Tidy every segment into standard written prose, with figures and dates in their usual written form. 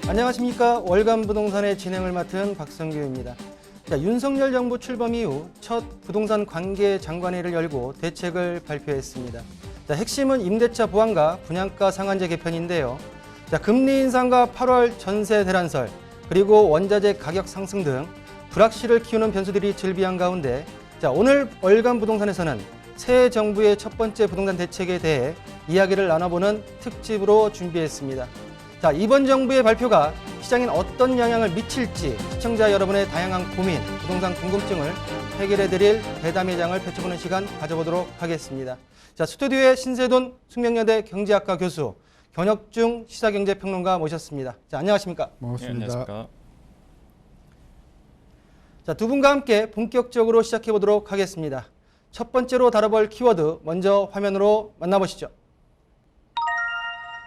안녕하십니까. 월간 부동산의 진행을 맡은 박성규입니다. 자, 윤석열 정부 출범 이후 첫 부동산 관계 장관회의를 열고 대책을 발표했습니다. 자, 핵심은 임대차 보완과 분양가 상한제 개편인데요. 자, 금리 인상과 8월 전세 대란설, 그리고 원자재 가격 상승 등 불확실을 키우는 변수들이 즐비한 가운데, 자, 오늘 월간 부동산에서는 새 정부의 첫 번째 부동산 대책에 대해 이야기를 나눠보는 특집으로 준비했습니다. 자, 이번 정부의 발표가 시장엔 어떤 영향을 미칠지 시청자 여러분의 다양한 고민, 부동산 궁금증을 해결해드릴 대담회장을 펼쳐보는 시간 가져보도록 하겠습니다. 자, 스튜디오에 신세돈 숙명여대 경제학과 교수, 권혁중 시사경제평론가 모셨습니다. 자, 안녕하십니까? 반갑습니다. 네, 안녕하십니까? 자, 두 분과 함께 본격적으로 시작해보도록 하겠습니다. 첫 번째로 다뤄볼 키워드 먼저 화면으로 만나보시죠.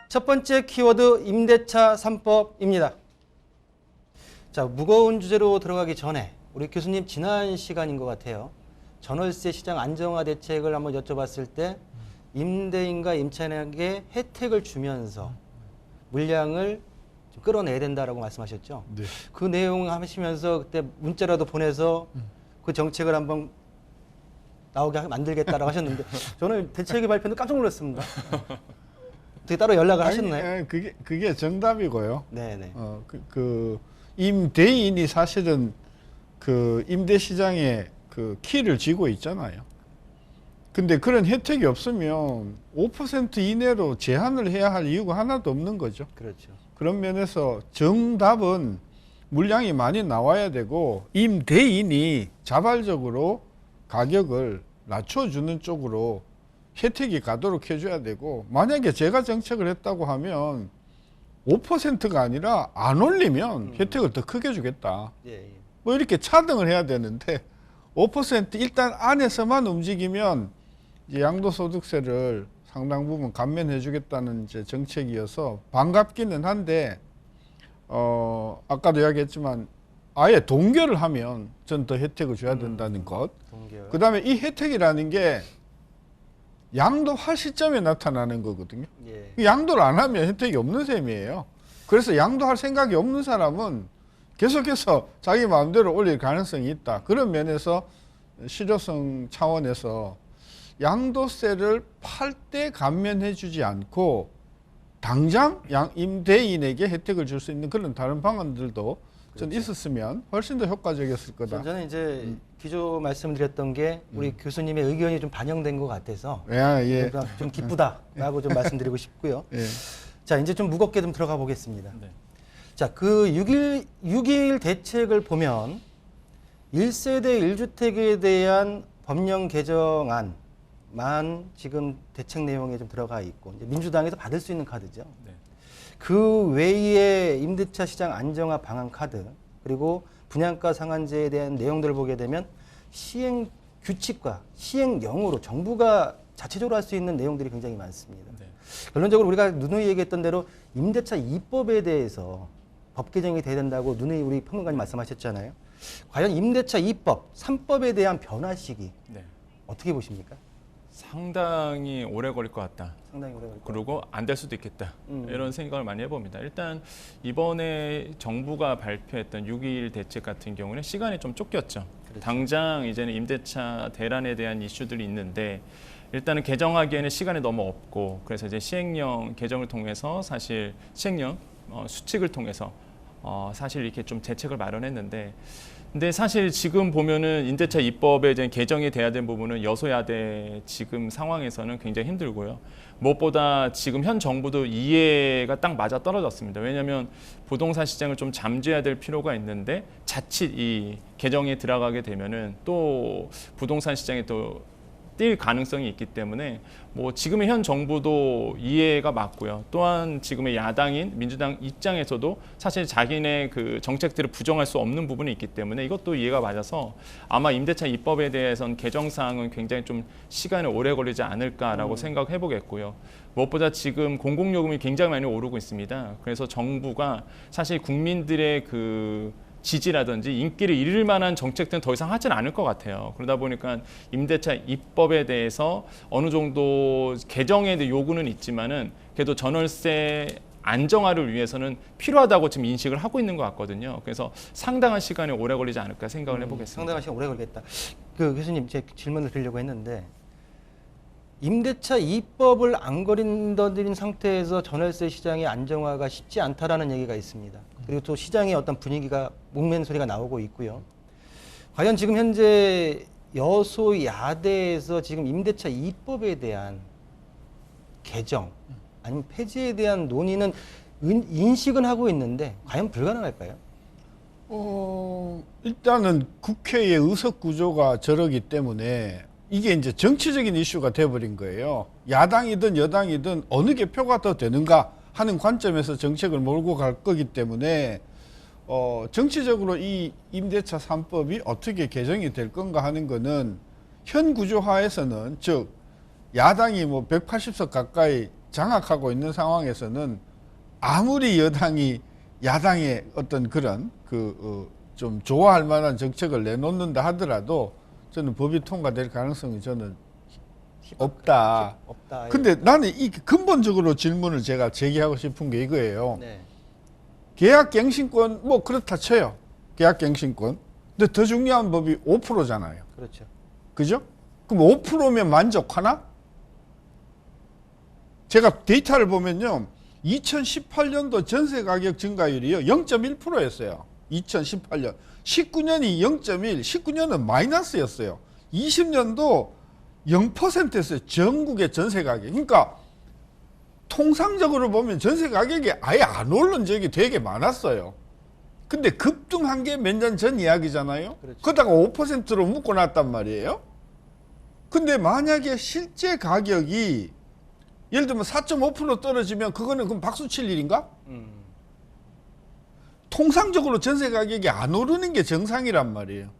첫 번째 키워드 임대차 3법입니다. 자, 무거운 주제로 들어가기 전에 우리 교수님 지난 시간인 것 같아요. 전월세 시장 안정화 대책을 한번 여쭤봤을 때 임대인과 임차인에게 혜택을 주면서 물량을 좀 끌어내야 된다라고 말씀하셨죠. 네. 그 내용 하시면서 그때 문자라도 보내서 그 정책을 한번 나오게 만들겠다라고 하셨는데 저는 대책의 발표는 깜짝 놀랐습니다. 어떻게 따로 연락을 하셨나요? 아니, 그게 정답이고요. 네네. 임대인이 사실은 그 임대 시장에 그 키를 쥐고 있잖아요. 근데 그런 혜택이 없으면 5% 이내로 제한을 해야 할 이유가 하나도 없는 거죠. 그렇죠. 그런 면에서 정답은 물량이 많이 나와야 되고 임대인이 자발적으로 가격을 낮춰주는 쪽으로 혜택이 가도록 해줘야 되고, 만약에 제가 정책을 했다고 하면 5%가 아니라 안 올리면 혜택을 더 크게 주겠다. 예. 뭐 이렇게 차등을 해야 되는데 5% 일단 안에서만 움직이면 이제 양도소득세를 상당 부분 감면해 주겠다는 이제 정책이어서 반갑기는 한데, 아까도 이야기했지만 아예 동결을 하면 전 더 혜택을 줘야 된다는 것. 그 다음에 이 혜택이라는 게 양도할 시점에 나타나는 거거든요. 예. 양도를 안 하면 혜택이 없는 셈이에요. 그래서 양도할 생각이 없는 사람은 계속해서 자기 마음대로 올릴 가능성이 있다. 그런 면에서 실효성 차원에서 양도세를 팔 때 감면해 주지 않고 당장 임대인에게 혜택을 줄 수 있는 그런 다른 방안들도 전 그렇죠. 있었으면 훨씬 더 효과적이었을 거다. 저는 이제 기조 말씀드렸던 게 우리 교수님의 의견이 좀 반영된 것 같아서 예. 좀 기쁘다라고 좀 말씀드리고 싶고요. 예. 자, 이제 좀 무겁게 좀 들어가 보겠습니다. 네. 자, 그 6.21 대책을 보면 1세대 1주택에 대한 법령 개정안만 지금 대책 내용에 좀 들어가 있고, 이제 민주당에서 받을 수 있는 카드죠. 네. 그 외에 임대차 시장 안정화 방안 카드, 그리고 분양가 상한제에 대한 내용들을 보게 되면 시행 규칙과 시행령으로 정부가 자체적으로 할 수 있는 내용들이 굉장히 많습니다. 네. 결론적으로 우리가 누누이 얘기했던 대로 임대차 2법에 대해서 법 개정이 돼야 된다고 누누이 우리 평론가님 말씀하셨잖아요. 과연 임대차 2법, 3법에 대한 변화 시기 네. 어떻게 보십니까? 상당히 오래 걸릴 것 같다. 상당히 오래 걸릴 것 그리고 안 될 수도 있겠다. 음. 이런 생각을 많이 해봅니다. 일단 이번에 정부가 발표했던 6.21 대책 같은 경우는 시간이 좀 쫓겼죠. 그렇죠. 당장 이제는 임대차 대란에 대한 이슈들이 있는데 일단은 개정하기에는 시간이 너무 없고, 그래서 이제 시행령 개정을 통해서 사실 시행령 수칙을 통해서 사실 이렇게 좀 대책을 마련했는데, 근데 사실 지금 보면은 임대차 입법에 이제 개정이 돼야 된 부분은 여소야대 지금 상황에서는 굉장히 힘들고요. 무엇보다 지금 현 정부도 이해가 딱 맞아 떨어졌습니다. 왜냐하면 부동산 시장을 좀 잠재워야 될 필요가 있는데 자칫 이 개정에 들어가게 되면은 또 부동산 시장에 또 뛸 가능성이 있기 때문에 뭐 지금의 현 정부도 이해가 맞고요. 또한 지금의 야당인 민주당 입장에서도 사실 자기네 그 정책들을 부정할 수 없는 부분이 있기 때문에 이것도 이해가 맞아서 아마 임대차 입법에 대해서는 개정 사항은 굉장히 좀 시간이 오래 걸리지 않을까라고 생각해 보겠고요. 무엇보다 지금 공공요금이 굉장히 많이 오르고 있습니다. 그래서 정부가 사실 국민들의 그 지지라든지 인기를 잃을 만한 정책들은 더 이상 하지는 않을 것 같아요. 그러다 보니까 임대차 입법에 대해서 어느 정도 개정에 대한 요구는 있지만은 그래도 전월세 안정화를 위해서는 필요하다고 지금 인식을 하고 있는 것 같거든요. 그래서 상당한 시간이 오래 걸리지 않을까 생각을 해보겠습니다. 상당한 시간 오래 걸리겠다. 그 교수님 제 질문을 드리려고 했는데 임대차 2법을 안 거린다는 상태에서 전월세 시장의 안정화가 쉽지 않다라는 얘기가 있습니다. 그리고 또 시장의 어떤 분위기가 목맨 소리가 나오고 있고요. 과연 지금 현재 여소야대에서 지금 임대차 2법에 대한 개정 아니면 폐지에 대한 논의는 인식은 하고 있는데 과연 불가능할까요? 일단은 국회의 의석 구조가 저러기 때문에 이게 이제 정치적인 이슈가 돼버린 거예요. 야당이든 여당이든 어느 게 표가 더 되는가 하는 관점에서 정책을 몰고 갈 거기 때문에 정치적으로 이 임대차 3법이 어떻게 개정이 될 건가 하는 거는 현 구조하에서는 즉 야당이 뭐 180석 가까이 장악하고 있는 상황에서는 아무리 여당이 야당의 어떤 그런 좀 좋아할 만한 정책을 내놓는다 하더라도 저는 법이 통과될 가능성이 저는 없다. 없다. 근데 나는 이 근본적으로 질문을 제가 제기하고 싶은 게 이거예요. 네. 계약갱신권 뭐 그렇다 쳐요. 계약갱신권. 근데 더 중요한 법이 5%잖아요. 그렇죠. 그죠? 그럼 5%면 만족하나? 제가 데이터를 보면요. 2018년도 전세 가격 증가율이요. 0.1%였어요. 2018년. 19년이 0.1, 19년은 마이너스였어요. 20년도 0%였어요. 전국의 전세 가격. 그러니까 통상적으로 보면 전세 가격이 아예 안 오른 적이 되게 많았어요. 근데 급등한 게 몇 년 전 이야기잖아요. 그렇죠. 그러다가 5%로 묶어놨단 말이에요. 근데 만약에 실제 가격이 예를 들면 4.5% 떨어지면 그거는 그럼 박수 칠 일인가? 통상적으로 전세 가격이 안 오르는 게 정상이란 말이에요.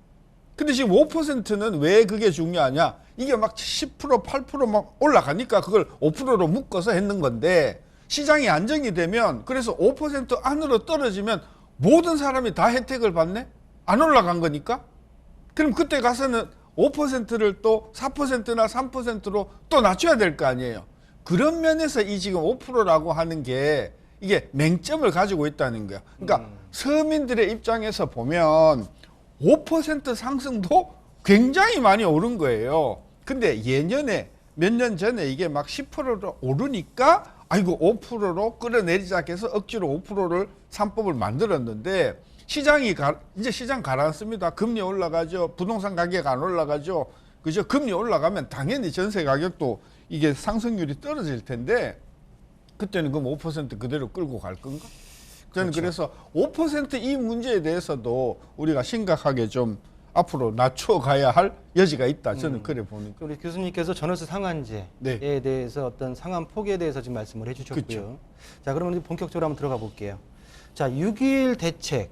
근데 지금 5%는 왜 그게 중요하냐? 이게 막 10%, 8%막 올라가니까 그걸 5%로 묶어서 했는 건데 시장이 안정이 되면 그래서 5% 안으로 떨어지면 모든 사람이 다 혜택을 받네? 안 올라간 거니까? 그럼 그때 가서는 5%를 또 4%나 3%로 또 낮춰야 될 거 아니에요. 그런 면에서 이 지금 5%라고 하는 게 이게 맹점을 가지고 있다는 거야. 그러니까 서민들의 입장에서 보면 5% 상승도 굉장히 많이 오른 거예요. 근데 예년에 몇 년 전에 이게 막 10%로 오르니까 아이고 5%로 끌어내리자 해서 억지로 5%를 3법을 만들었는데 시장이 이제 시장 가라앉습니다. 금리 올라가죠. 부동산 가격 안 올라가죠. 그죠? 금리 올라가면 당연히 전세 가격도 이게 상승률이 떨어질 텐데 그때는 그럼 5% 그대로 끌고 갈 건가? 저는 그렇죠. 그래서 5%이 문제에 대해서도 우리가 심각하게 좀 앞으로 낮춰가야 할 여지가 있다. 저는 그래 보는 거예요. 우리 교수님께서 전월세 상한제에 네. 대해서 어떤 상한 폭에 대해서 지금 말씀을 해주셨고요. 그렇죠. 자, 그러면 이제 본격적으로 한번 들어가 볼게요. 자, 6.1 대책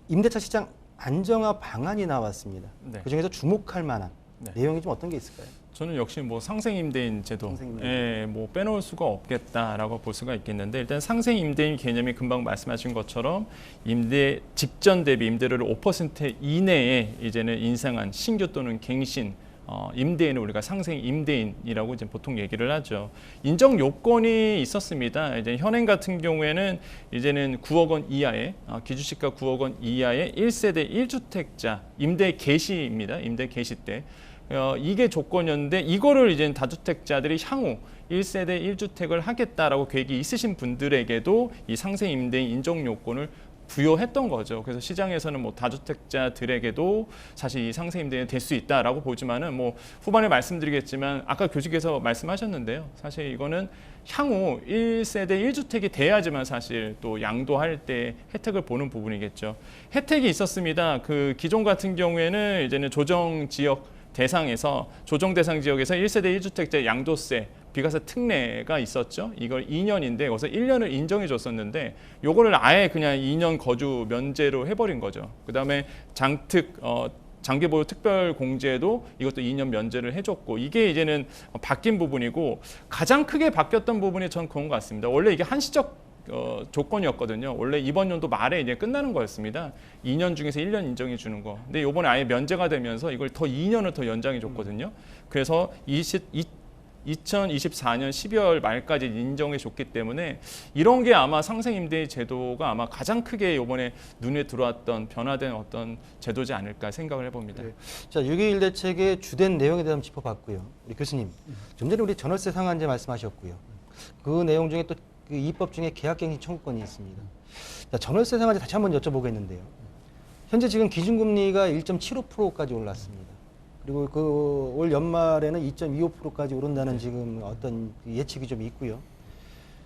임대차 시장 안정화 방안이 나왔습니다. 네. 그 중에서 주목할 만한 네. 내용이 좀 어떤 게 있을까요? 저는 역시 뭐 상생 임대인 제도, 상생임대인. 뭐 빼놓을 수가 없겠다라고 볼 수가 있겠는데 일단 상생 임대인 개념이 금방 말씀하신 것처럼 임대 직전 대비 임대료를 5% 이내에 이제는 인상한 신규 또는 갱신 임대인을 우리가 상생 임대인이라고 이제 보통 얘기를 하죠. 인정 요건이 있었습니다. 이제 현행 같은 경우에는 이제는 9억 원 이하의 기준시가 9억 원 이하의 1세대 1주택자 임대 개시입니다. 임대 개시 때. 이게 조건이었는데 이거를 이제 다주택자들이 향후 1세대 1주택을 하겠다라고 계획이 있으신 분들에게도 이 상생 임대인 인정 요건을 부여했던 거죠. 그래서 시장에서는 뭐 다주택자들에게도 사실 이 상생 임대인이 될 수 있다라고 보지만은 뭐 후반에 말씀드리겠지만 아까 교수께서 말씀하셨는데요. 사실 이거는 향후 1세대 1주택이 돼야지만 사실 또 양도할 때 혜택을 보는 부분이겠죠. 혜택이 있었습니다. 그 기존 같은 경우에는 이제는 조정 지역 대상에서 조정 대상 지역에서 1세대 1주택자 양도세 비과세 특례가 있었죠. 이걸 2년인데 거기서 1년을 인정해 줬었는데 요거를 아예 그냥 2년 거주 면제로 해버린 거죠. 그다음에 장기보유 특별공제도 이것도 2년 면제를 해줬고 이게 이제는 바뀐 부분이고 가장 크게 바뀌었던 부분이 전 그런 것 같습니다. 원래 이게 한시적 조건이었거든요. 원래 이번 연도 말에 이제 끝나는 거였습니다. 2년 중에서 1년 인정해 주는 거. 근데 이번에 아예 면제가 되면서 이걸 더 2년을 더 연장해 줬거든요. 그래서 2024년 12월 말까지 인정해 줬기 때문에 이런 게 아마 상생임대 제도가 아마 가장 크게 이번에 눈에 들어왔던 변화된 어떤 제도지 않을까 생각을 해봅니다. 네. 자, 6.21 대책의 주된 내용에 대해 한번 짚어봤고요. 우리 교수님, 좀 전에 우리 전월세 상한제 말씀하셨고요. 그 내용 중에 또 그 입법 중에 계약갱신 청구권이 있습니다. 자, 전월세 상한제 다시 한번 여쭤보겠는데요. 현재 지금 기준금리가 1.75%까지 올랐습니다. 그리고 그 올 연말에는 2.25%까지 오른다는 지금 어떤 예측이 좀 있고요.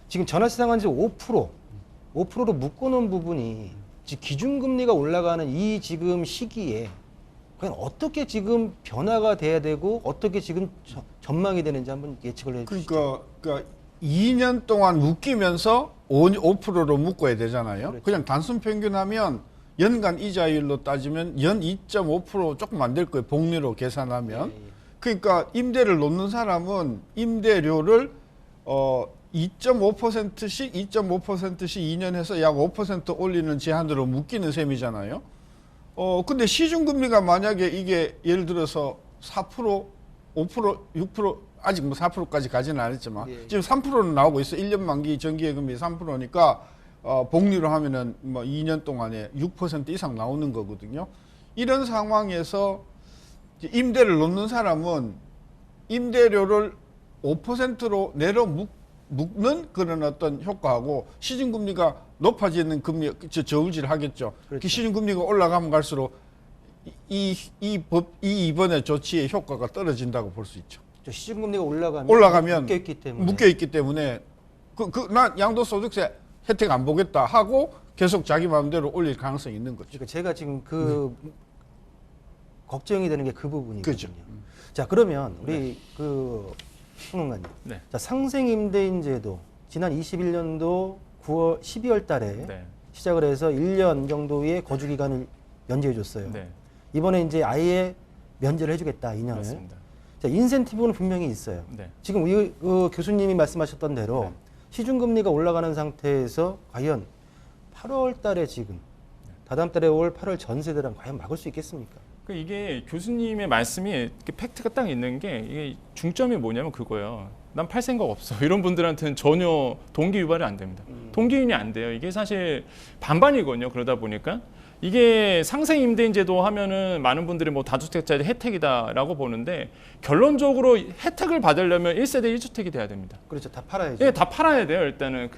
지금 전월세 상한제 5%로 묶어놓은 부분이 지금 기준금리가 올라가는 이 지금 시기에 과연 어떻게 지금 변화가 돼야 되고 어떻게 지금 전망이 되는지 한번 예측을 해주시죠. 그러니까 2년 동안 묶이면서 5%로 묶어야 되잖아요. 그렇죠. 그냥 단순 평균하면 연간 이자율로 따지면 연 2.5% 조금 안 될 거예요. 복리로 계산하면. 그러니까 임대를 놓는 사람은 임대료를 2.5%씩 2.5%씩 2년 해서 약 5% 올리는 제한으로 묶이는 셈이잖아요. 근데 시중금리가 만약에 이게 예를 들어서 4%, 5%, 6% 아직 뭐 4%까지 가지는 않았지만 예. 지금 3%는 나오고 있어. 1년 만기 정기예금이 3%니까 복리로 하면은 뭐 2년 동안에 6% 이상 나오는 거거든요. 이런 상황에서 임대를 놓는 사람은 임대료를 5%로 내려 묶는 그런 어떤 효과하고 시중금리가 높아지는 금리 저울질 하겠죠. 그렇죠. 시중금리가 올라가면 갈수록 이번의 조치의 효과가 떨어진다고 볼 수 있죠. 시중금리가 올라가면 묶여있기 때문에 나 양도소득세 혜택 안 보겠다 하고 계속 자기 마음대로 올릴 가능성이 있는 거죠. 그러니까 제가 지금 걱정이 되는 게 그 부분이거든요. 그렇죠. 자, 그러면 우리 그 평론가님, 네. 자, 상생임대인제도 지난 21년도 12월 달에 네. 시작을 해서 1년 정도의 거주 기간을 연장해 줬어요. 네. 이번에 이제 아예 면제를 해주겠다, 2년을. 그렇습니다. 자, 인센티브는 분명히 있어요. 네. 지금 그 교수님이 말씀하셨던 대로 네. 시중금리가 올라가는 상태에서 과연 8월 달에 지금 다다음 달에 올 8월 전세대랑 과연 막을 수 있겠습니까? 그러니까 이게 교수님의 말씀이 이렇게 팩트가 딱 있는 게 이게 중점이 뭐냐면 그거예요. 난 팔 생각 없어. 이런 분들한테는 전혀 동기 유발이 안 됩니다. 동기 유인이 안 돼요. 이게 사실 반반이거든요. 그러다 보니까 이게 상생 임대인 제도 하면은 많은 분들이 뭐 다주택자의 혜택이다라고 보는데 결론적으로 혜택을 받으려면 1세대 1주택이 돼야 됩니다. 그렇죠. 다 팔아야죠. 예, 다 팔아야 돼요. 일단은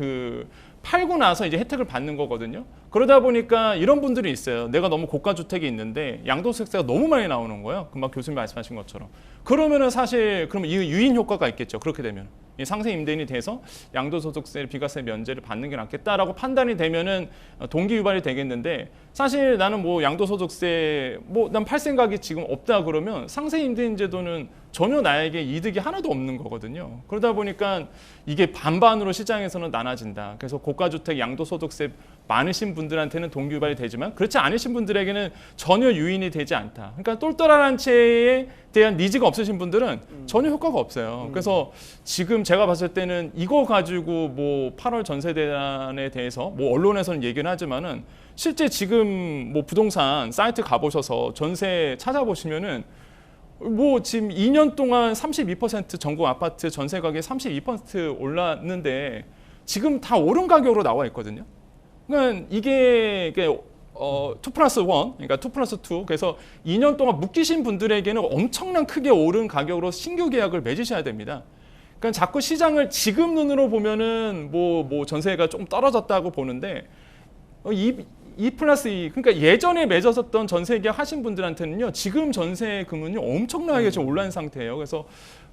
팔고 나서 이제 혜택을 받는 거거든요. 그러다 보니까 이런 분들이 있어요. 내가 너무 고가 주택이 있는데 양도세가 너무 많이 나오는 거예요. 금방 교수님 말씀하신 것처럼. 그러면은 사실 그러면 이 유인 효과가 있겠죠. 그렇게 되면 이 상생 임대인이 돼서 양도소득세, 비과세 면제를 받는 게 낫겠다라고 판단이 되면은 동기 유발이 되겠는데 사실 나는 뭐 양도소득세 난 팔 생각이 지금 없다 그러면 상생 임대인 제도는 전혀 나에게 이득이 하나도 없는 거거든요. 그러다 보니까 이게 반반으로 시장에서는 나눠진다. 그래서 고가주택 양도소득세 많으신 분들한테는 동기 유발이 되지만 그렇지 않으신 분들에게는 전혀 유인이 되지 않다. 그러니까 똘똘한 한 채에 대한 니즈가 없으신 분들은 전혀 효과가 없어요. 그래서 지금 제가 봤을 때는 이거 가지고 뭐 8월 전세 대란에 대해서 뭐 언론에서는 얘기는 하지만은 실제 지금 뭐 부동산 사이트 가보셔서 전세 찾아보시면은 뭐 지금 2년 동안 32% 전국 아파트 전세 가격이 32% 올랐는데 지금 다 오른 가격으로 나와 있거든요. 그러니까 이게 2+1, 그러니까 2+2. 그래서 2년 동안 묶이신 분들에게는 엄청난 크게 오른 가격으로 신규 계약을 맺으셔야 됩니다. 그러니까 자꾸 시장을 지금 눈으로 보면은 뭐 전세가 좀 떨어졌다고 보는데 2+2, 그러니까 예전에 맺었었던 전세 계약 하신 분들한테는요, 지금 전세금은요 엄청나게 좀 올라간 상태예요. 그래서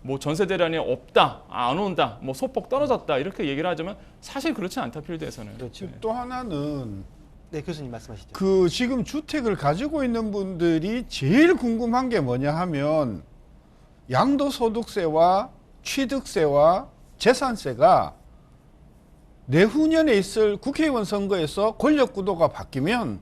뭐 전세 대란이 없다, 안 온다, 뭐 소폭 떨어졌다 이렇게 얘기를 하지만 사실 그렇지 않다 필드에서는. 그렇죠. 또 하나는 네, 교수님 말씀하시죠. 지금 주택을 가지고 있는 분들이 제일 궁금한 게 뭐냐 하면 양도소득세와 취득세와 재산세가 내후년에 있을 국회의원 선거에서 권력 구도가 바뀌면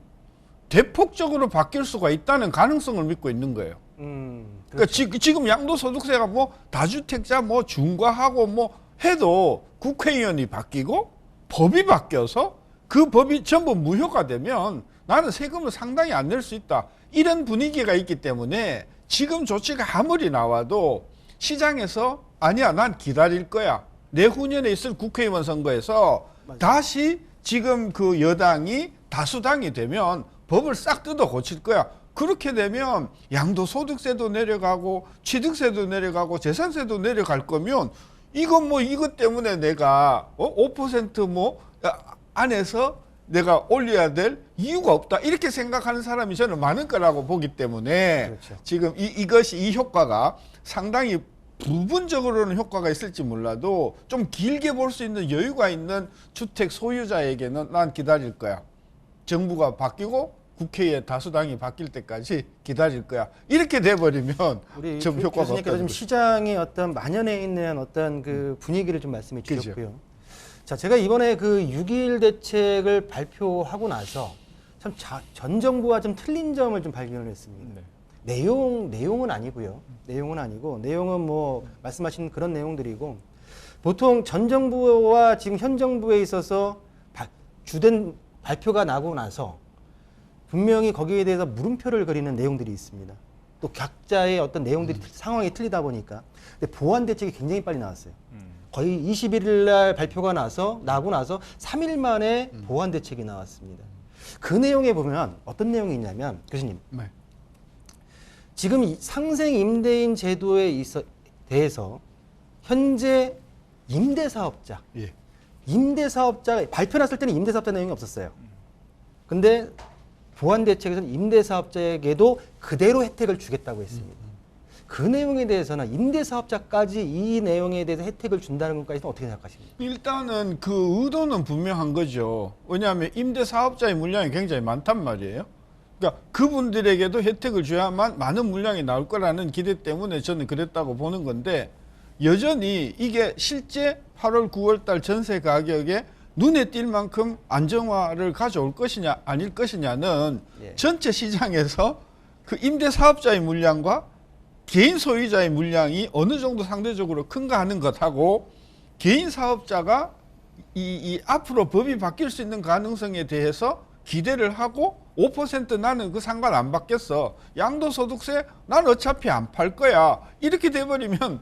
대폭적으로 바뀔 수가 있다는 가능성을 믿고 있는 거예요. 그러니까 지금 양도소득세가 뭐 다주택자 뭐 중과하고 뭐 해도 국회의원이 바뀌고 법이 바뀌어서 그 법이 전부 무효가 되면 나는 세금을 상당히 안 낼 수 있다. 이런 분위기가 있기 때문에 지금 조치가 아무리 나와도 시장에서 아니야, 난 기다릴 거야. 내후년에 있을 국회의원 선거에서 다시 지금 그 여당이 다수당이 되면 법을 싹 뜯어 고칠 거야. 그렇게 되면 양도소득세도 내려가고 취득세도 내려가고 재산세도 내려갈 거면 이것 때문에 내가 5% 안에서 내가 올려야 될 이유가 없다. 이렇게 생각하는 사람이 저는 많을 거라고 보기 때문에 그렇죠. 지금 이 효과가 상당히 부분적으로는 효과가 있을지 몰라도 좀 길게 볼 수 있는 여유가 있는 주택 소유자에게는 난 기다릴 거야. 정부가 바뀌고 국회의 다수당이 바뀔 때까지 기다릴 거야. 이렇게 돼버리면 우리 좀 효과가 교수님께서 없다는 좀 거죠. 시장의 어떤 만연해 있는 어떤 그 분위기를 좀 말씀해 그죠. 주셨고요. 자, 제가 이번에 그 6.21 대책을 발표하고 나서 참 전 정부와 좀 틀린 점을 좀 발견을 했습니다. 네. 내용은 아니고요. 내용은 뭐 말씀하신 그런 내용들이고, 보통 전 정부와 지금 현 정부에 있어서 주된 발표가 나고 나서 분명히 거기에 대해서 물음표를 그리는 내용들이 있습니다. 또 각자의 어떤 내용들이 상황이 틀리다 보니까. 근데 보완 대책이 굉장히 빨리 나왔어요. 거의 21일 날 발표가 나고 나서 3일 만에 보완 대책이 나왔습니다. 그 내용에 보면 어떤 내용이 있냐면, 교수님, 네. 지금 이 상생 임대인 제도에 대해서 현재 임대사업자, 예. 발표 났을 때는 임대사업자 내용이 없었어요. 근데 보완 대책에서는 임대사업자에게도 그대로 혜택을 주겠다고 했습니다. 그 내용에 대해서는 임대사업자까지 이 내용에 대해서 혜택을 준다는 것까지는 어떻게 생각하십니까? 일단은 그 의도는 분명한 거죠. 왜냐하면 임대사업자의 물량이 굉장히 많단 말이에요. 그러니까 그분들에게도 혜택을 줘야만 많은 물량이 나올 거라는 기대 때문에 저는 그랬다고 보는 건데, 여전히 이게 실제 8월 9월 달 전세 가격에 눈에 띌 만큼 안정화를 가져올 것이냐 아닐 것이냐는 예. 전체 시장에서 그 임대사업자의 물량과 개인 소유자의 물량이 어느 정도 상대적으로 큰가 하는 것하고, 개인 사업자가 이 앞으로 법이 바뀔 수 있는 가능성에 대해서 기대를 하고 5% 나는 그 상관 안 받겠어. 양도소득세 난 어차피 안 팔 거야. 이렇게 돼버리면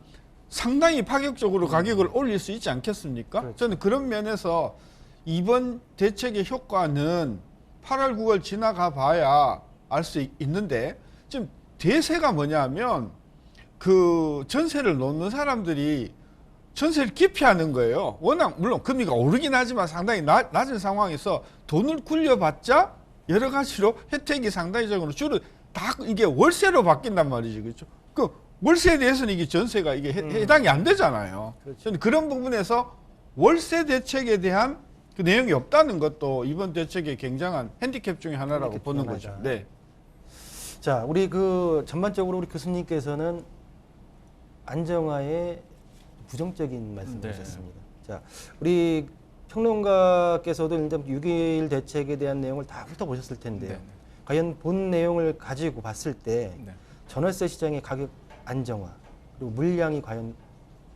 상당히 파격적으로 가격을 올릴 수 있지 않겠습니까? 그렇죠. 저는 그런 면에서 이번 대책의 효과는 8월 9월 지나가 봐야 알 수 있는데, 지금 대세가 뭐냐면 그 전세를 놓는 사람들이 전세를 기피하는 거예요. 워낙 물론 금리가 오르긴 하지만 상당히 낮은 상황에서 돈을 굴려봤자 여러 가지로 혜택이 상당히적으로 다 이게 월세로 바뀐단 말이지, 그렇죠? 그 월세에 대해서는 이게 전세가 이게 해당이 안 되잖아요. 그렇죠. 저는 그런 부분에서 월세 대책에 대한 그 내용이 없다는 것도 이번 대책의 굉장한 핸디캡 중에 하나라고 핸디캡 보는 중에 거죠. 하나다. 네. 자, 우리 그 전반적으로 우리 교수님께서는 안정화에 부정적인 말씀을 네. 하셨습니다. 자, 우리 평론가께서도 일단 6.21 대책에 대한 내용을 다 훑어보셨을 텐데요. 네. 과연 본 내용을 가지고 봤을 때 네. 전월세 시장의 가격 안정화 그리고 물량이 과연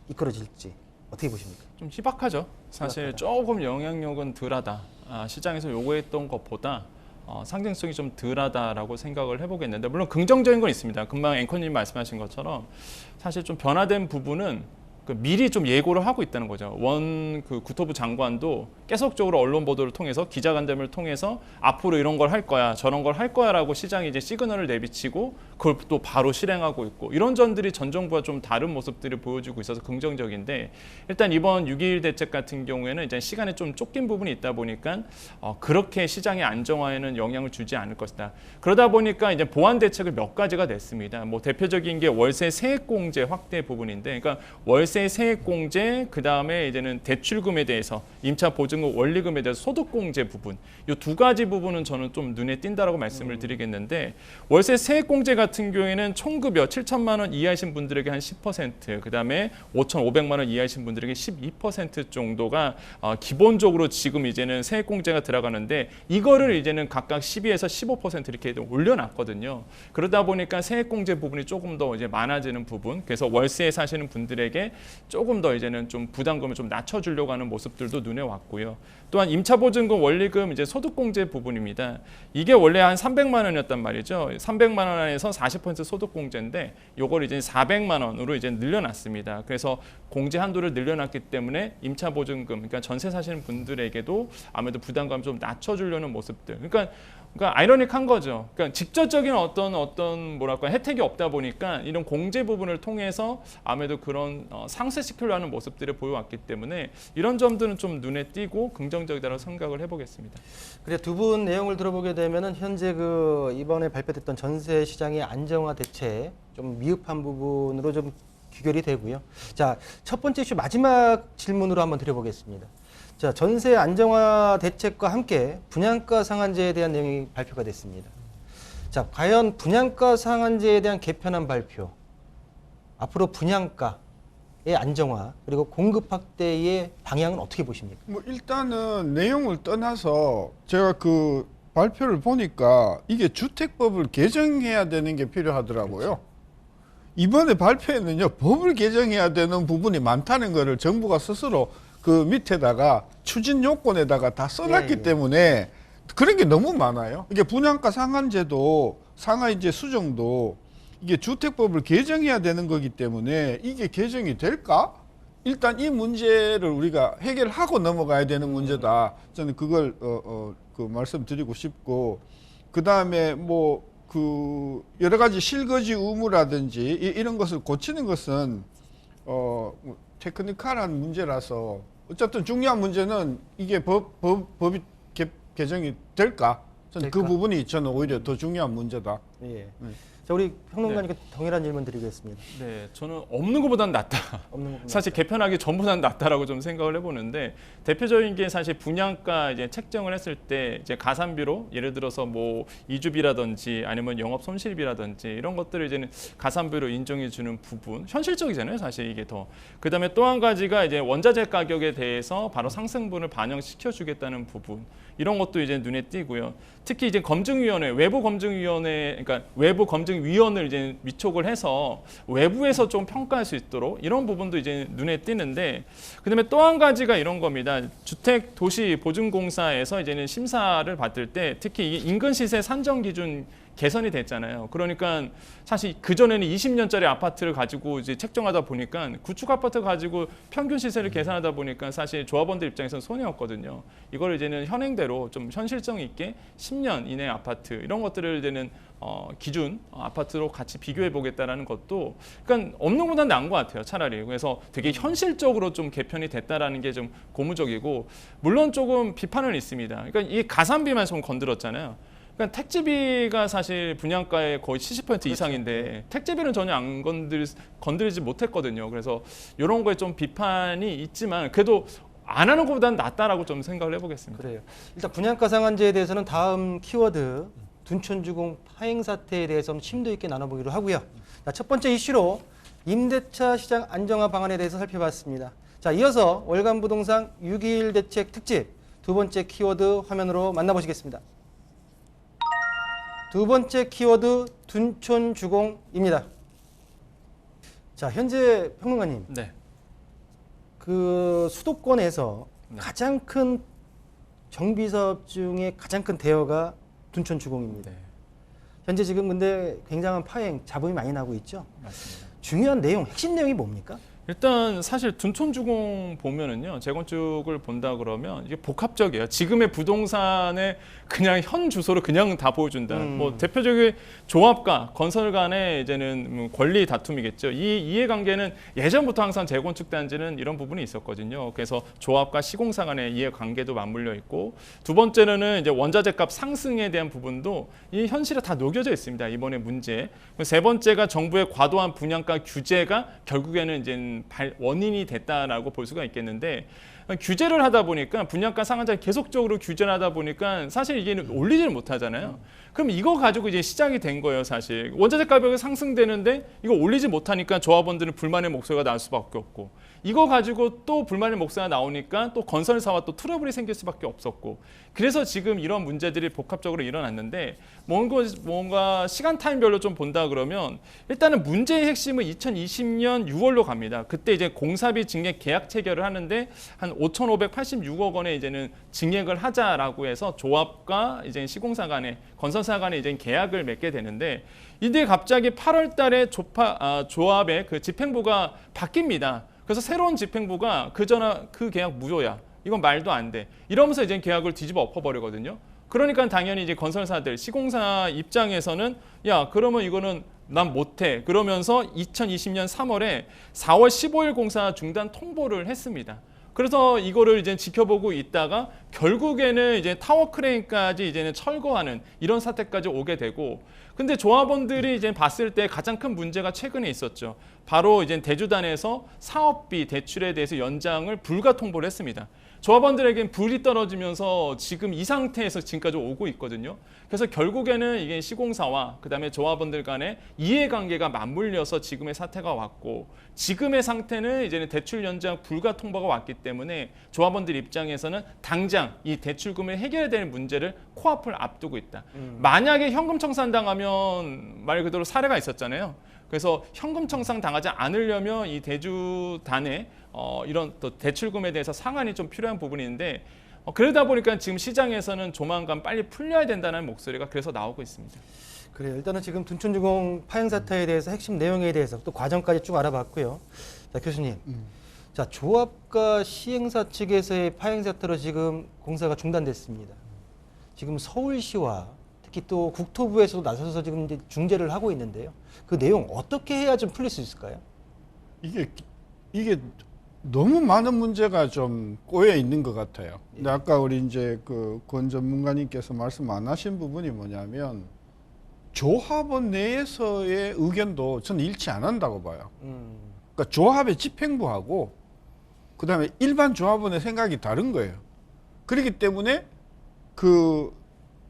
이끌어질지 어떻게 보십니까? 좀 희박하죠. 사실 조금 영향력은 덜하다. 시장에서 요구했던 것보다 상징성이 좀 덜하다라고 생각을 해보겠는데, 물론 긍정적인 건 있습니다. 금방 앵커님 말씀하신 것처럼 사실 좀 변화된 부분은 미리 좀 예고를 하고 있다는 거죠. 그 국토부 장관도 계속적으로 언론 보도를 통해서 기자간담회를 통해서 앞으로 이런 걸 할 거야, 저런 걸 할 거야라고 시장이 이제 시그널을 내비치고 그걸 또 바로 실행하고 있고, 이런 점들이 전 정부와 좀 다른 모습들을 보여주고 있어서 긍정적인데, 일단 이번 6.21 대책 같은 경우에는 이제 시간에 좀 쫓긴 부분이 있다 보니까 그렇게 시장의 안정화에는 영향을 주지 않을 것이다. 그러다 보니까 이제 보완 대책을 몇 가지가 냈습니다. 뭐 대표적인 게 월세 세액공제 확대 부분인데, 그러니까 월세 세액공제, 그 다음에 이제는 대출금에 대해서 임차 보증금 원리금에 대해서 소득공제 부분, 이 두 가지 부분은 저는 좀 눈에 띈다라고 말씀을 드리겠는데, 월세 세액공제 같은 경우에는 총급여 7천만 원 이하이신 분들에게 한 10%, 그 다음에 5,500만 원 이하이신 분들에게 12% 정도가 기본적으로 지금 이제는 세액공제가 들어가는데, 이거를 이제는 각각 12에서 15% 이렇게 올려놨거든요. 그러다 보니까 세액공제 부분이 조금 더 이제 많아지는 부분, 그래서 월세에 사시는 분들에게 조금 더 이제는 좀 부담금을 좀 낮춰주려고 하는 모습들도 눈에 왔고요. 또한 임차보증금 원리금 이제 소득공제 부분입니다. 이게 원래 한 300만 원이었단 말이죠. 300만 원 안에서 40% 소득공제인데 요걸 이제 400만 원으로 이제 늘려놨습니다. 그래서 공제 한도를 늘려놨기 때문에 임차보증금, 그러니까 전세 사시는 분들에게도 아무래도 부담감 좀 낮춰주려는 모습들. 그러니까 아이러닉한 거죠. 그러니까 직접적인 어떤 뭐랄까 혜택이 없다 보니까 이런 공제 부분을 통해서 아무래도 그런 상쇄시키려 하는 모습들을 보여왔기 때문에 이런 점들은 좀 눈에 띄고 긍정적이다라고 생각을 해보겠습니다. 그래 두 분 내용을 들어보게 되면은 현재 그 이번에 발표됐던 전세 시장의 안정화 대책 좀 미흡한 부분으로 좀 귀결이 되고요. 자, 첫 번째 이슈 마지막 질문으로 한번 드려보겠습니다. 자, 전세 안정화 대책과 함께 분양가 상한제에 대한 내용이 발표가 됐습니다. 자, 과연 분양가 상한제에 대한 개편안 발표, 앞으로 분양가의 안정화 그리고 공급 확대의 방향은 어떻게 보십니까? 뭐 일단은 내용을 떠나서 제가 그 발표를 보니까 이게 주택법을 개정해야 되는 게 필요하더라고요. 그렇죠. 이번에 발표에는요, 법을 개정해야 되는 부분이 많다는 거를 정부가 스스로 그 밑에다가 추진 요건에다가 다 써놨기 예. 때문에 그런 게 너무 많아요. 이게 분양가 상한제도 상하이제 수정도 이게 주택법을 개정해야 되는 거기 때문에 이게 개정이 될까? 일단 이 문제를 우리가 해결하고 넘어가야 되는 문제다. 저는 그걸 그 말씀드리고 싶고, 그 다음에 뭐 그 여러 가지 실거주 의무라든지 이런 것을 고치는 것은 뭐 테크니컬한 문제라서 어쨌든 중요한 문제는 이게 법이 개정이 될까? 저는 그 부분이 저는 오히려 더 중요한 문제다. 예. 자, 우리 평론가님께 동일한 질문 드리겠습니다. 네, 저는 없는 것보다는 낫다. 없는 것보다 사실 개편하기 전보다는 낫다라고 좀 생각을 해보는데, 대표적인 게 사실 분양가 이제 책정을 했을 때 이제 가산비로 예를 들어서 뭐 이주비라든지 아니면 영업 손실비라든지 이런 것들을 이제는 가산비로 인정해 주는 부분, 현실적이잖아요, 사실 이게 더. 그다음에 또 한 가지가 이제 원자재 가격에 대해서 바로 상승분을 반영시켜 주겠다는 부분. 이런 것도 이제 눈에 띄고요. 특히 이제 검증위원회, 외부 검증위원회, 그러니까 외부 검증위원을 이제 위촉을 해서 외부에서 좀 평가할 수 있도록 이런 부분도 이제 눈에 띄는데, 그다음에 또 한 가지가 이런 겁니다. 주택도시보증공사에서 이제는 심사를 받을 때 특히 이 인근시세 산정 기준 개선이 됐잖아요. 그러니까 사실 그전에는 20년짜리 아파트를 가지고 이제 책정하다 보니까 구축 아파트 가지고 평균 시세를 계산하다 보니까 사실 조합원들 입장에서는 손해였거든요. 이걸 이제는 현행대로 좀 현실성 있게 10년 이내 아파트 이런 것들을 이제는 기준 아파트로 같이 비교해 보겠다라는 것도, 그러니까 없는 것보다는 나은 것 같아요, 차라리. 그래서 되게 현실적으로 좀 개편이 됐다라는 게 좀 고무적이고, 물론 조금 비판은 있습니다. 그러니까 이 가산비만 좀 건드렸잖아요. 그러니까 택지비가 사실 분양가의 거의 70% 이상인데 택지비는 전혀 안 건드리지 못했거든요. 그래서 이런 거에 좀 비판이 있지만 그래도 안 하는 것보다는 낫다라고 좀 생각을 해보겠습니다. 그래요. 일단 분양가 상한제에 대해서는 다음 키워드 둔촌주공 파행 사태에 대해서는 심도 있게 나눠보기로 하고요. 자, 첫 번째 이슈로 임대차 시장 안정화 방안에 대해서 살펴봤습니다. 자, 이어서 월간 부동산 6.21 대책 특집 두 번째 키워드 화면으로 만나보시겠습니다. 두 번째 키워드 둔촌주공입니다. 자, 현재 평론가님, 네. 그 수도권에서 네. 가장 큰 정비 사업 중에 가장 큰 대여가 둔촌주공입니다. 네, 현재 지금 근데 굉장한 파행, 잡음이 많이 나고 있죠. 맞습니다. 중요한 내용, 핵심 내용이 뭡니까? 일단 사실 둔촌주공 보면은요, 재건축을 본다 그러면 이게 복합적이에요. 지금의 부동산의 그냥 현 주소를 그냥 다 보여준다. 뭐 대표적인 조합과 건설 간의 이제는 권리 다툼이겠죠. 이 이해관계는 예전부터 항상 재건축 단지는 이런 부분이 있었거든요. 그래서 조합과 시공사 간의 이해관계도 맞물려 있고, 두 번째로는 이제 원자재값 상승에 대한 부분도 이 현실에 다 녹여져 있습니다. 이번에 문제. 세 번째가 정부의 과도한 분양가 규제가 결국에는 이제 원인이 됐다라고 볼 수가 있겠는데, 규제를 하다 보니까 분양가 상한제 계속적으로 규제를 하다 보니까 사실 이게 올리지를 못하잖아요. 그럼 이거 가지고 이제 시작이 된 거예요, 사실. 원자재 가격이 상승되는데 이거 올리지 못하니까 조합원들은 불만의 목소리가 나올 수밖에 없고, 이거 가지고 또 불만의 목소리가 나오니까 또 건설사와 또 트러블이 생길 수밖에 없었고, 그래서 지금 이런 문제들이 복합적으로 일어났는데, 뭔가 시간 타임별로 좀 본다 그러면 일단은 문제의 핵심은 2020년 6월로 갑니다. 그때 이제 공사비 증액 계약 체결을 하는데 한 5,586억 원에 이제는 증액을 하자라고 해서 조합과 이제 시공사 간에, 건설사 간에 이제 계약을 맺게 되는데, 이때 갑자기 8월 달에 조합의 그 집행부가 바뀝니다. 그래서 새로운 집행부가 그 계약 무효야. 이건 말도 안 돼. 이러면서 이제 계약을 뒤집어 엎어버리거든요. 그러니까 당연히 이제 건설사들, 시공사 입장에서는 야, 그러면 이거는 난 못해. 그러면서 2020년 3월에 4월 15일 공사 중단 통보를 했습니다. 그래서 이거를 이제 지켜보고 있다가 결국에는 이제 타워 크레인까지 이제는 철거하는 이런 사태까지 오게 되고, 근데 조합원들이 이제 봤을 때 가장 큰 문제가 최근에 있었죠. 바로 이제 대주단에서 사업비 대출에 대해서 연장을 불가 통보를 했습니다. 조합원들에겐 불이 떨어지면서 지금 이 상태에서 지금까지 오고 있거든요. 그래서 결국에는 이게 시공사와 그다음에 조합원들 간의 이해관계가 맞물려서 지금의 사태가 왔고, 지금의 상태는 이제는 대출 연장 불가 통보가 왔기 때문에 조합원들 입장에서는 당장 이 대출금을 해결해야 되는 문제를 코앞을 앞두고 있다. 만약에 현금 청산 당하면 말 그대로 사례가 있었잖아요. 그래서 현금 청산 당하지 않으려면 이 대주단의 이런 또 대출금에 대해서 상한이 좀 필요한 부분이 있는데, 그러다 보니까 지금 시장에서는 조만간 빨리 풀려야 된다는 목소리가 그래서 나오고 있습니다. 그래요. 일단은 지금 둔촌주공 파행 사태에 대해서 핵심 내용에 대해서 또 과정까지 쭉 알아봤고요. 자, 교수님. 자, 조합과 시행사 측에서의 파행 사태로 지금 공사가 중단됐습니다. 지금 서울시와 특히 또 국토부에서도 나서서 지금 이제 중재를 하고 있는데요. 그 내용 어떻게 해야 좀 풀릴 수 있을까요? 이게 너무 많은 문제가 좀 꼬여 있는 것 같아요. 근데 아까 우리 이제 그 권 전문가님께서 말씀 안 하신 부분이 뭐냐면, 조합원 내에서의 의견도 저는 일치 안 한다고 봐요. 그러니까 조합의 집행부하고 그다음에 일반 조합원의 생각이 다른 거예요. 그렇기 때문에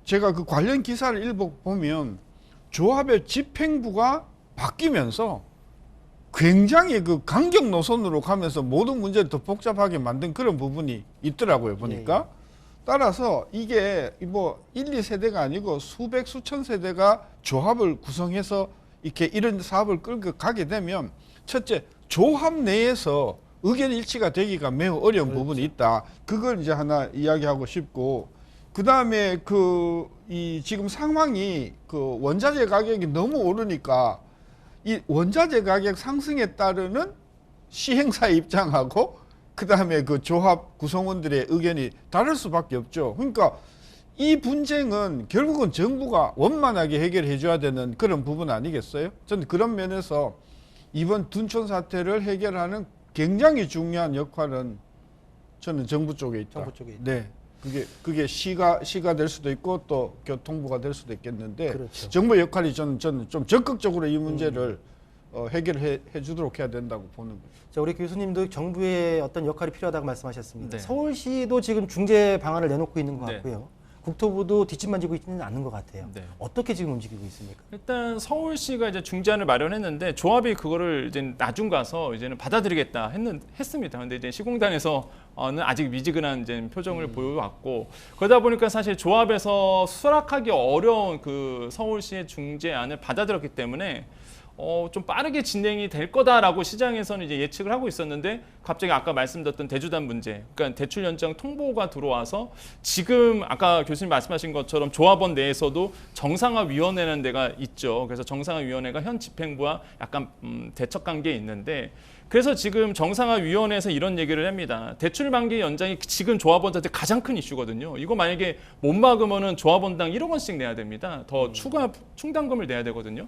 제가 그 관련 기사를 읽어보면 조합의 집행부가 바뀌면서 굉장히 그 강경 노선으로 가면서 모든 문제를 더 복잡하게 만든 그런 부분이 있더라고요, 보니까. 따라서 이게 뭐 1, 2세대가 아니고 수백, 수천 세대가 조합을 구성해서 이렇게 이런 사업을 끌고 가게 되면, 첫째, 조합 내에서 의견 일치가 되기가 매우 어려운 부분이 있다. 그걸 이제 하나 이야기하고 싶고, 그 다음에 이 지금 상황이 그 원자재 가격이 너무 오르니까 이 원자재 가격 상승에 따르는 시행사의 입장하고 그 다음에 그 조합 구성원들의 의견이 다를 수밖에 없죠. 그러니까 이 분쟁은 결국은 정부가 원만하게 해결해 줘야 되는 그런 부분 아니겠어요? 저는 그런 면에서 이번 둔촌 사태를 해결하는 굉장히 중요한 역할은 저는 정부 쪽에 있다. 정부 쪽에 있다. 네. 그게 시가 될 수도 있고 또 교통부가 될 수도 있겠는데, 그렇죠. 정부의 역할이 저는 좀 적극적으로 이 문제를 해결해 주도록 해야 된다고 보는 거죠. 자, 우리 교수님도 정부의 어떤 역할이 필요하다고 말씀하셨습니다. 네. 서울시도 지금 중재 방안을 내놓고 있는 것 네. 같고요. 국토부도 뒷짐만 지고 있지는 않는 것 같아요. 네. 어떻게 지금 움직이고 있습니까? 일단 서울시가 이제 중재안을 마련했는데 조합이 그거를 이제 나중 가서 이제는 받아들이겠다 했습니다. 근데 이제 시공단에서는 아직 미지근한 이제 표정을 보여왔고, 그러다 보니까 사실 조합에서 수락하기 어려운 그 서울시의 중재안을 받아들였기 때문에 좀 빠르게 진행이 될 거다라고 시장에서는 이제 예측을 하고 있었는데, 갑자기 아까 말씀드렸던 대주단 문제, 그러니까 대출 연장 통보가 들어와서 지금 아까 교수님 말씀하신 것처럼 조합원 내에서도 정상화위원회라는 데가 있죠. 그래서 정상화위원회가 현 집행부와 약간 대척 관계에 있는데, 그래서 지금 정상화위원회에서 이런 얘기를 합니다. 대출 만기 연장이 지금 조합원들한테 가장 큰 이슈거든요. 이거 만약에 못 막으면은 조합원당 1억 원씩 내야 됩니다. 더 추가 충당금을 내야 되거든요.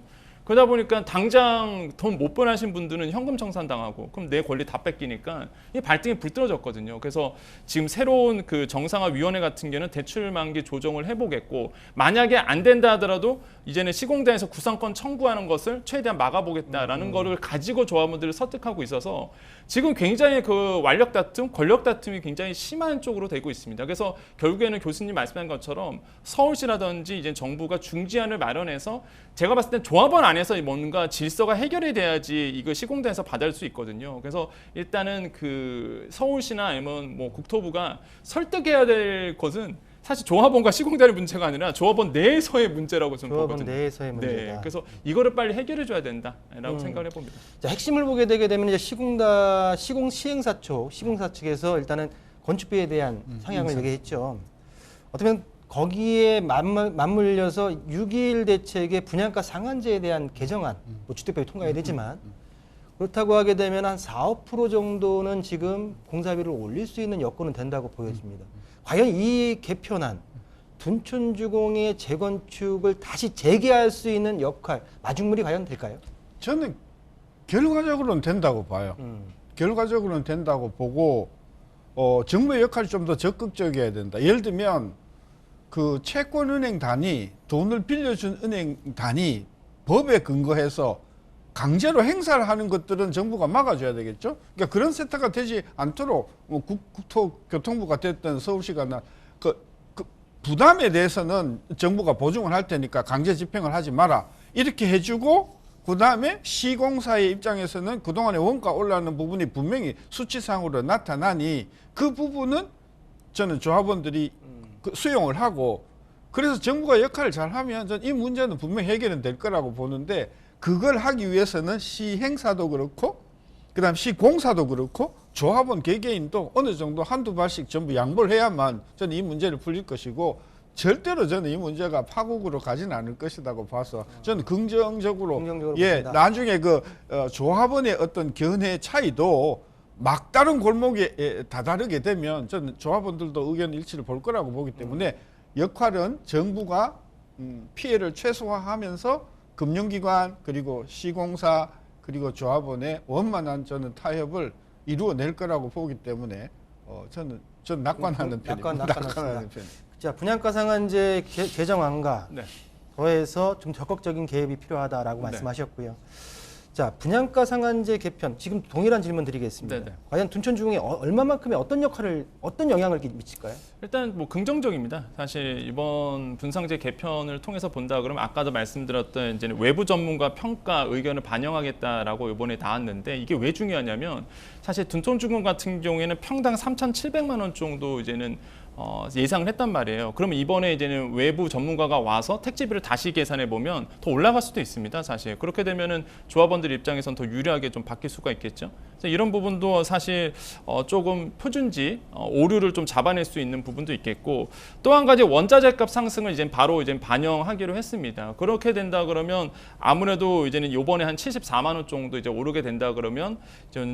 그러다 보니까 당장 돈 못 번하신 분들은 현금 청산당하고 그럼 내 권리 다 뺏기니까 이 발등에 불 떨어졌거든요. 그래서 지금 새로운 그 정상화위원회 같은 경우는 대출 만기 조정을 해보겠고 만약에 안 된다 하더라도 이제는 시공단에서 구상권 청구하는 것을 최대한 막아보겠다라는 거를 가지고 조합원들을 설득하고 있어서 지금 굉장히 그 완력 다툼, 권력 다툼이 굉장히 심한 쪽으로 되고 있습니다. 그래서 결국에는 교수님 말씀한 것처럼 서울시라든지 이제 정부가 중지안을 마련해서 제가 봤을 땐 조합원 안에서 뭔가 질서가 해결이 돼야지 이거 시공단에서 받을 수 있거든요. 그래서 일단은 그 서울시나 아니면 뭐 국토부가 설득해야 될 것은 사실 조합원과 시공단의 문제가 아니라 조합원 내에서의 문제라고 저는 조합원 보거든요. 내에서의 문제다. 네, 그래서 이거를 빨리 해결해 줘야 된다라고 생각을 해봅니다. 자, 핵심을 보게 되게 되면 이제 시공 시공사 측에서 일단은 건축비에 대한 상향을 얘기했죠. 어쩌면 거기에 맞물려서 6.21 대책의 분양가 상한제에 대한 개정안, 뭐 주택법이 통과해야 되지만 그렇다고 하게 되면 한 4, 5% 정도는 지금 공사비를 올릴 수 있는 여건은 된다고 보여집니다. 과연 이 개편안 둔촌주공의 재건축을 다시 재개할 수 있는 역할, 마중물이 과연 될까요? 저는 결과적으로는 된다고 봐요. 결과적으로는 된다고 보고 정부의 역할이 좀 더 적극적이어야 된다. 예를 들면 그 채권은행단이 돈을 빌려준 은행단이 법에 근거해서 강제로 행사를 하는 것들은 정부가 막아줘야 되겠죠. 그러니까 그런 세태가 되지 않도록 뭐 국토교통부가 됐든 서울시가 그 부담에 대해서는 정부가 보증을 할 테니까 강제 집행을 하지 마라 이렇게 해주고 그 다음에 시공사의 입장에서는 그동안에 원가 올라가는 부분이 분명히 수치상으로 나타나니 그 부분은 저는 조합원들이 수용을 하고 그래서 정부가 역할을 잘하면 전 이 문제는 분명히 해결은 될 거라고 보는데 그걸 하기 위해서는 시행사도 그렇고 그다음 시공사도 그렇고 조합원 개개인도 어느 정도 한두 발씩 전부 양보를 해야만 저는 이 문제를 풀릴 것이고 절대로 저는 이 문제가 파국으로 가지는 않을 것이라고 봐서 저는 긍정적으로 예 봅니다. 나중에 그 조합원의 어떤 견해 차이도 막다른 골목에 다다르게 되면 저는 조합원들도 의견 일치를 볼 거라고 보기 때문에 역할은 정부가 피해를 최소화하면서 금융기관 그리고 시공사 그리고 조합원의 원만한 저는 타협을 이루어낼 거라고 보기 때문에 저는 낙관하는 편입니다. 낙관하는 편. 자, 분양가 상한제 개정안과 네. 더해서 좀 적극적인 개입이 필요하다라고 말씀하셨고요. 자, 분양가 상한제 개편 지금 동일한 질문 드리겠습니다. 네네. 과연 둔촌주공에 얼마만큼의 어떤 영향을 미칠까요? 일단 뭐 긍정적입니다. 사실 이번 분상제 개편을 통해서 본다 그러면 아까도 말씀드렸던 이제 외부 전문가 평가 의견을 반영하겠다라고 이번에 나왔는데 이게 왜 중요하냐면 사실 둔촌주공 같은 경우에는 평당 3,700만 원 정도 이제는 예상을 했단 말이에요. 그러면 이번에 이제는 외부 전문가가 와서 택지비를 다시 계산해 보면 더 올라갈 수도 있습니다. 사실 그렇게 되면은 조합원들 입장에선 더 유리하게 좀 바뀔 수가 있겠죠. 그래서 이런 부분도 사실 조금 표준지 오류를 좀 잡아낼 수 있는 부분도 있겠고 또 한 가지 원자재값 상승을 이제 바로 이제 반영하기로 했습니다. 그렇게 된다 그러면 아무래도 이제는 요번에 한 74만 원 정도 이제 오르게 된다 그러면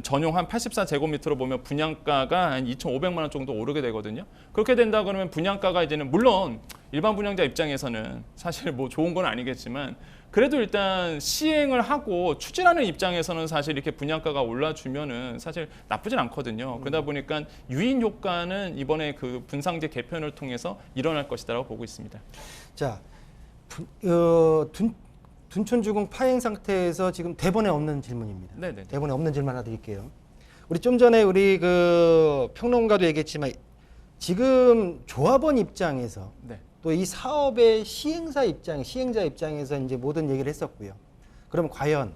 전용 한 84제곱미터로 보면 분양가가 한 2,500만 원 정도 오르게 되거든요. 그렇게 된다 그러면 분양가가 이제는 물론 일반 분양자 입장에서는 사실 뭐 좋은 건 아니겠지만 그래도 일단 시행을 하고 추진하는 입장에서는 사실 이렇게 분양가가 올라주면은 사실 나쁘진 않거든요. 그러다 보니까 유인 효과는 이번에 그 분상제 개편을 통해서 일어날 것이다라고 보고 있습니다. 자, 둔촌주공 파행 상태에서 지금 대본에 없는 질문입니다. 네네. 대본에 없는 질문 하나 드릴게요. 우리 좀 전에 우리 그 평론가도 얘기했지만 지금 조합원 입장에서 네. 또 이 사업의 시행자 입장에서 이제 모든 얘기를 했었고요. 그럼 과연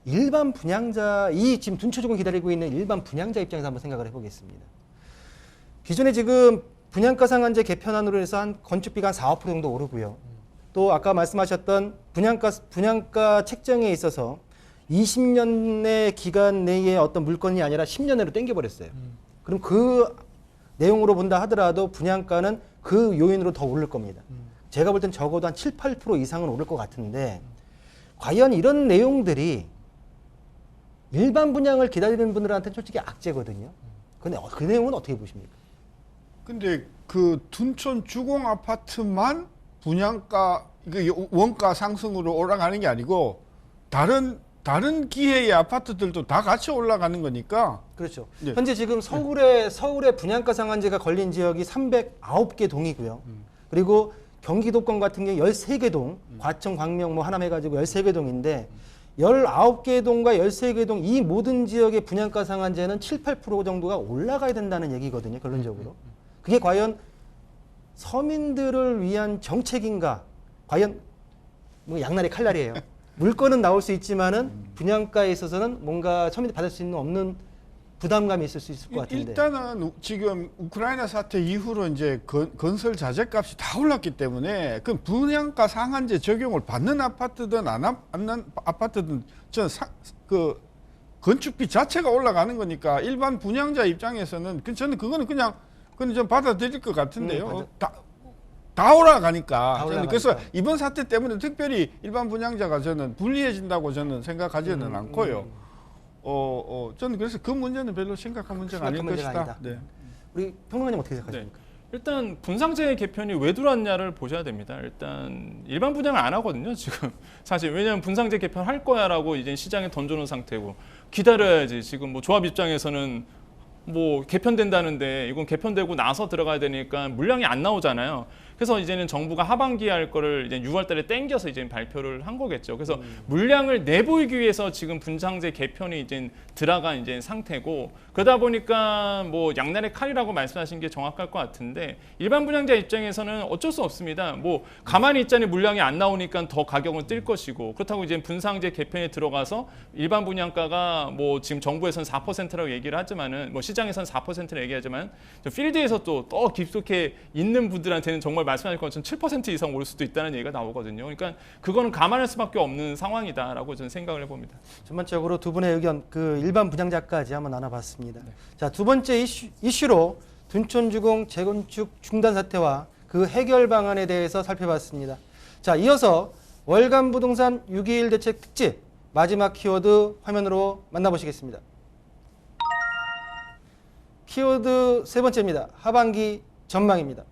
일반 분양자, 이 지금 둔촌주공 기다리고 있는 일반 분양자 입장에서 한번 생각을 해보겠습니다. 기존에 지금 분양가 상한제 개편안으로 해서 한 건축비가 한 4, 5% 정도 오르고요. 또 아까 말씀하셨던 분양가 책정에 있어서 20년의 기간 내에 어떤 물건이 아니라 10년 내로 땡겨버렸어요. 그럼 그 내용으로 본다 하더라도 분양가는 그 요인으로 더 오를 겁니다. 제가 볼 땐 적어도 한 7, 8% 이상은 오를 것 같은데 과연 이런 내용들이 일반 분양을 기다리는 분들한테는 솔직히 악재거든요. 근데 그 내용은 어떻게 보십니까? 근데 그 둔촌 주공 아파트만 분양가 원가 상승으로 올라가는 게 아니고 다른 기회의 아파트들도 다 같이 올라가는 거니까. 그렇죠. 네. 현재 지금 서울의 분양가 상한제가 걸린 지역이 309개 동이고요. 그리고 경기도권 같은 게 13개 동, 과천, 광명 뭐 하나 해가지고 13개 동인데 19개 동과 13개 동 이 모든 지역의 분양가 상한제는 7, 8% 정도가 올라가야 된다는 얘기거든요. 결론적으로. 그게 과연 서민들을 위한 정책인가? 과연 뭐 양날의 칼날이에요. 물건은 나올 수 있지만은 분양가에 있어서는 뭔가 서민들이 받을 수 있는 없는 부담감이 있을 수 있을 것 같은데. 일단은 지금 우크라이나 사태 이후로 이제 건설 자재값이 다 올랐기 때문에 그 분양가 상한제 적용을 받는 아파트든 안 받는 아파트든 그 건축비 자체가 올라가는 거니까 일반 분양자 입장에서는 저는 그거는 그냥 좀 받아들일 것 같은데요. 다 올라가니까. 저는 그래서 이번 사태 때문에 특별히 일반 분양자가 저는 불리해진다고 저는 생각하지는 않고요. 저는 그래서 그 문제는 별로 심각한 문제가 아닐 것이다. 네. 우리 평론가님 어떻게 생각하십니까? 네. 일단 분상제 개편이 왜 들어왔냐를 보셔야 됩니다. 일단 일반 분양을 안 하거든요. 지금 사실 왜냐하면 분상제 개편 할 거야라고 이제 시장에 던져놓은 상태고 기다려야지. 지금 뭐 조합 입장에서는 뭐 개편된다는데 이건 개편되고 나서 들어가야 되니까 물량이 안 나오잖아요. 그래서 이제는 정부가 하반기에 할 거를 이제 6월달에 땡겨서 이제 발표를 한 거겠죠. 그래서 물량을 내보이기 위해서 지금 분상제 개편이 이제 들어간 이제 상태고 그러다 보니까 뭐 양날의 칼이라고 말씀하신 게 정확할 것 같은데 일반 분양자 입장에서는 어쩔 수 없습니다. 뭐 가만히 있자니 물량이 안 나오니까 더 가격은 뛸 것이고 그렇다고 이제 분상제 개편에 들어가서 일반 분양가가 뭐 지금 정부에서는 4%라고 얘기를 하지만은 뭐 시장에서는 4%를 얘기하지만 필드에서 또 깊숙이 있는 분들한테는 정말 말씀하신 것처럼 7% 이상 올 수도 있다는 얘기가 나오거든요. 그러니까 그거는 감안할 수밖에 없는 상황이다라고 저는 생각을 해봅니다. 전반적으로 두 분의 의견, 그 일반 분양자까지 한번 나눠봤습니다. 자, 두 번째 이슈로 둔촌주공 재건축 중단 사태와 그 해결 방안에 대해서 살펴봤습니다. 자, 이어서 월간 부동산 6.21 대책 특집 마지막 키워드 화면으로 만나보시겠습니다. 키워드 세 번째입니다. 하반기 전망입니다.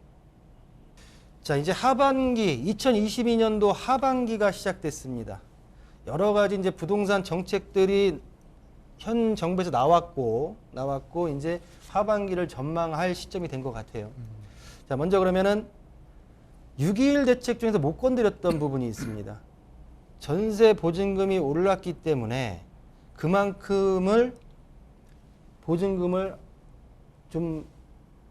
자, 이제 하반기 2022년도 하반기가 시작됐습니다. 여러 가지 이제 부동산 정책들이 현 정부에서 나왔고 이제 하반기를 전망할 시점이 된 것 같아요. 자, 먼저 그러면은 6.21 대책 중에서 못 건드렸던 부분이 있습니다. 전세 보증금이 올랐기 때문에 그만큼을 보증금을 좀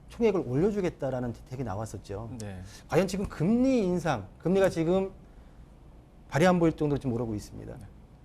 총액을 올려주겠다라는 대책이 나왔었죠. 네. 과연 지금 금리 인상, 금리가 지금 발이 안 보일 정도로 좀 오르고 있습니다.